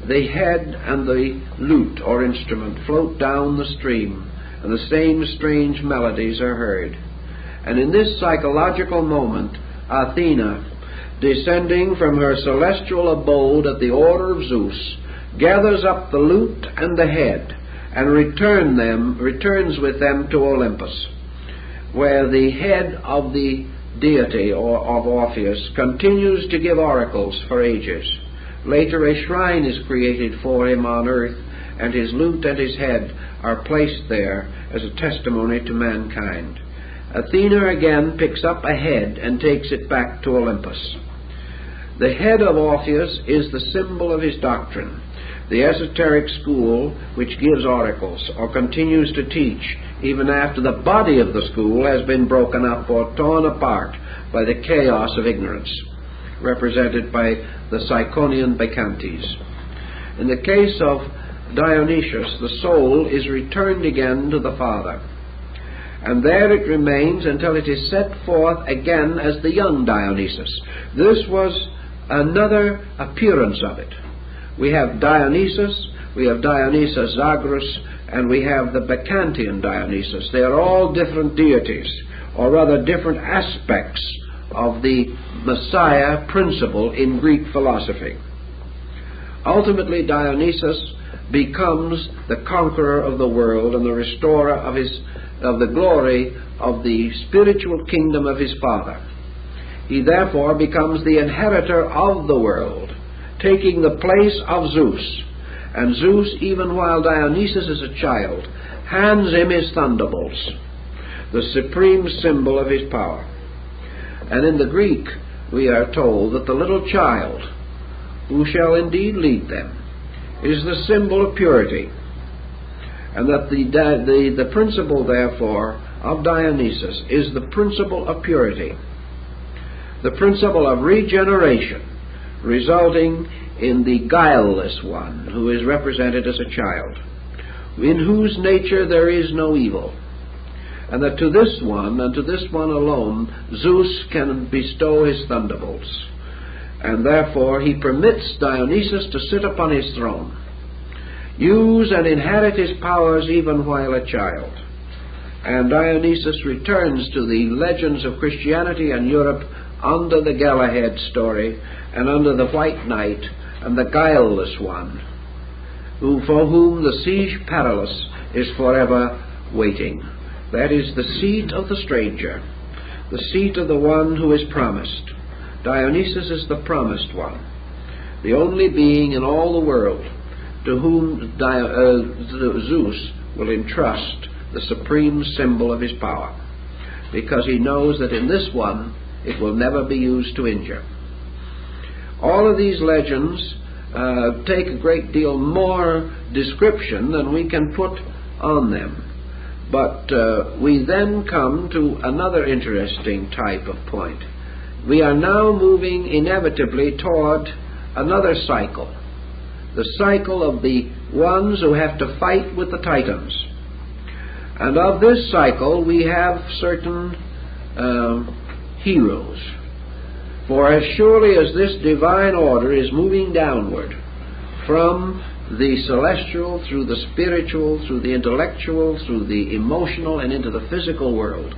the head and the lute or instrument float down the stream, and the same strange melodies are heard. And in this psychological moment, Athena, descending from her celestial abode at the order of Zeus, gathers up the lute and the head, and returns with them to Olympus, where the head of the deity, or of Orpheus, continues to give oracles for ages. Later a shrine is created for him on earth, and his lute and his head are placed there as a testimony to mankind. Athena again picks up a head and takes it back to Olympus. The head of Orpheus is the symbol of his doctrine, the esoteric school which gives oracles, or continues to teach, even after the body of the school has been broken up or torn apart by the chaos of ignorance, represented by the Ciconian Bacchantes. In the case of Dionysius, the soul is returned again to the Father, and there it remains until it is set forth again as the young Dionysus. This was another appearance of it. We have Dionysus, we have Dionysus Zagros, and we have the Baccantian Dionysus. They are all different deities, or rather different aspects of the Messiah principle in Greek philosophy. Ultimately, Dionysus becomes the conqueror of the world and the restorer of his of the glory of the spiritual kingdom of his Father. He therefore becomes the inheritor of the world, taking the place of Zeus. And Zeus, even while Dionysus is a child, hands him his thunderbolts, the supreme symbol of his power. And in the Greek, we are told that the little child, who shall indeed lead them, is the symbol of purity, and that the principle, therefore, of Dionysus is the principle of purity, the principle of regeneration, resulting in the guileless one, who is represented as a child, in whose nature there is no evil, and that to this one, and to this one alone, Zeus can bestow his thunderbolts. And therefore he permits Dionysus to sit upon his throne, use and inherit his powers even while a child. And Dionysus returns to the legends of Christianity and Europe under the Galahad story, and under the White Knight and the guileless one, for whom the siege perilous is forever waiting. That is the seat of the stranger, the seat of the one who is promised. Dionysus is the promised one, the only being in all the world to whom Zeus will entrust the supreme symbol of his power, because he knows that in this one it will never be used to injure. All of these legends take a great deal more description than we can put on them. But we then come to another interesting type of point. We are now moving inevitably toward another cycle, the cycle of the ones who have to fight with the Titans. And of this cycle we have certain heroes. For as surely as this divine order is moving downward from the celestial through the spiritual, through the intellectual, through the emotional, and into the physical world,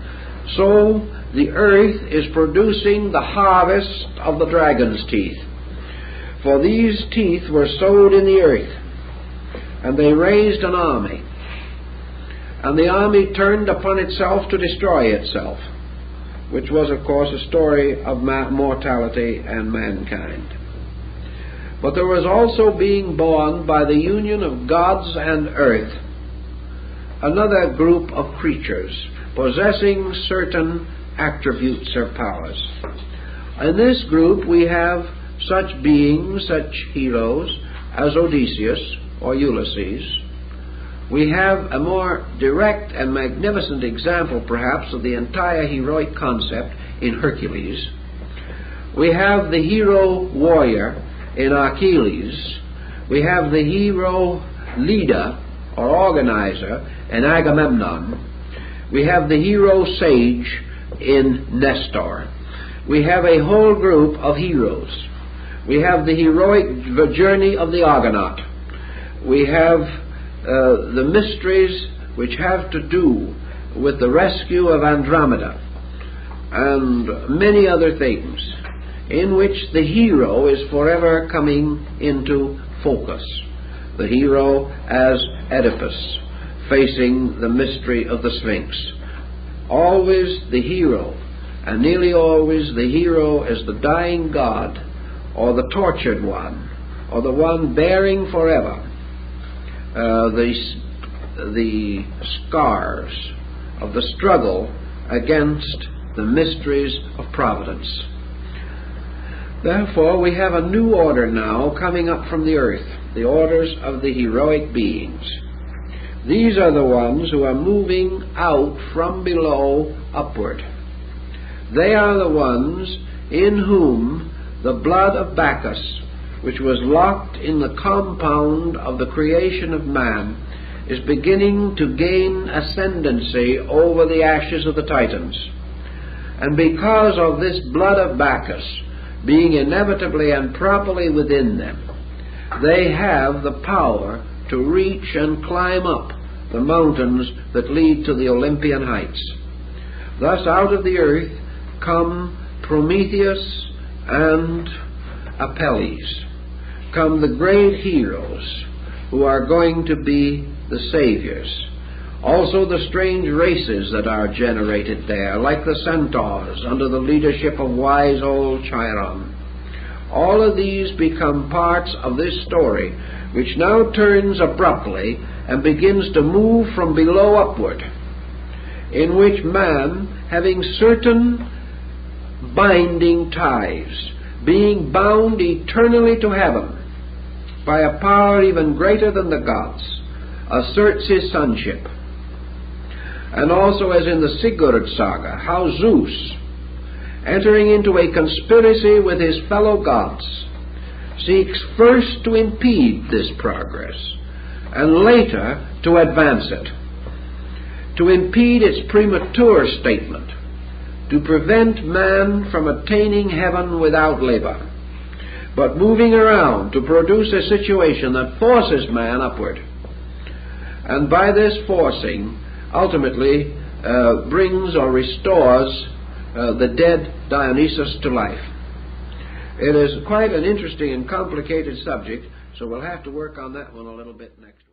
so the earth is producing the harvest of the dragon's teeth. For these teeth were sowed in the earth, and they raised an army. And the army turned upon itself to destroy itself, which was, of course, a story of mortality and mankind. But there was also being born, by the union of gods and earth, another group of creatures possessing certain attributes or powers. In this group we have such beings, such heroes as Odysseus or Ulysses. We have a more direct and magnificent example, perhaps, of the entire heroic concept in Hercules. We have the hero warrior in Achilles. We have the hero leader or organizer in Agamemnon. We have the hero sage in Nestor. We have a whole group of heroes. We have the heroic journey of the Argonaut. We have the mysteries which have to do with the rescue of Andromeda, and many other things in which the hero is forever coming into focus. The hero as Oedipus, facing the mystery of the Sphinx. Always the hero, and nearly always the hero as the dying god, or the tortured one, or the one bearing forever the scars of the struggle against the mysteries of providence. Therefore, we have a new order now coming up from the earth, the orders of the heroic beings. These are the ones who are moving out from below upward. They are the ones in whom the blood of Bacchus, which was locked in the compound of the creation of man, is beginning to gain ascendancy over the ashes of the Titans. And because of this blood of Bacchus being inevitably and properly within them, they have the power to reach and climb up the mountains that lead to the Olympian heights. Thus out of the earth come Prometheus and Apelles, come the great heroes who are going to be the saviors. Also the strange races that are generated there, like the centaurs under the leadership of wise old Chiron. All of these become parts of this story, which now turns abruptly and begins to move from below upward, in which man, having certain binding ties, being bound eternally to heaven by a power even greater than the gods, asserts his sonship. And also, as in the Sigurd saga, how Zeus, entering into a conspiracy with his fellow gods, seeks first to impede this progress and later to advance it, to impede its premature statement, to prevent man from attaining heaven without labor, but moving around to produce a situation that forces man upward, and by this forcing ultimately brings or restores the dead Dionysus to life. It is quite an interesting and complicated subject, so we'll have to work on that one a little bit next week.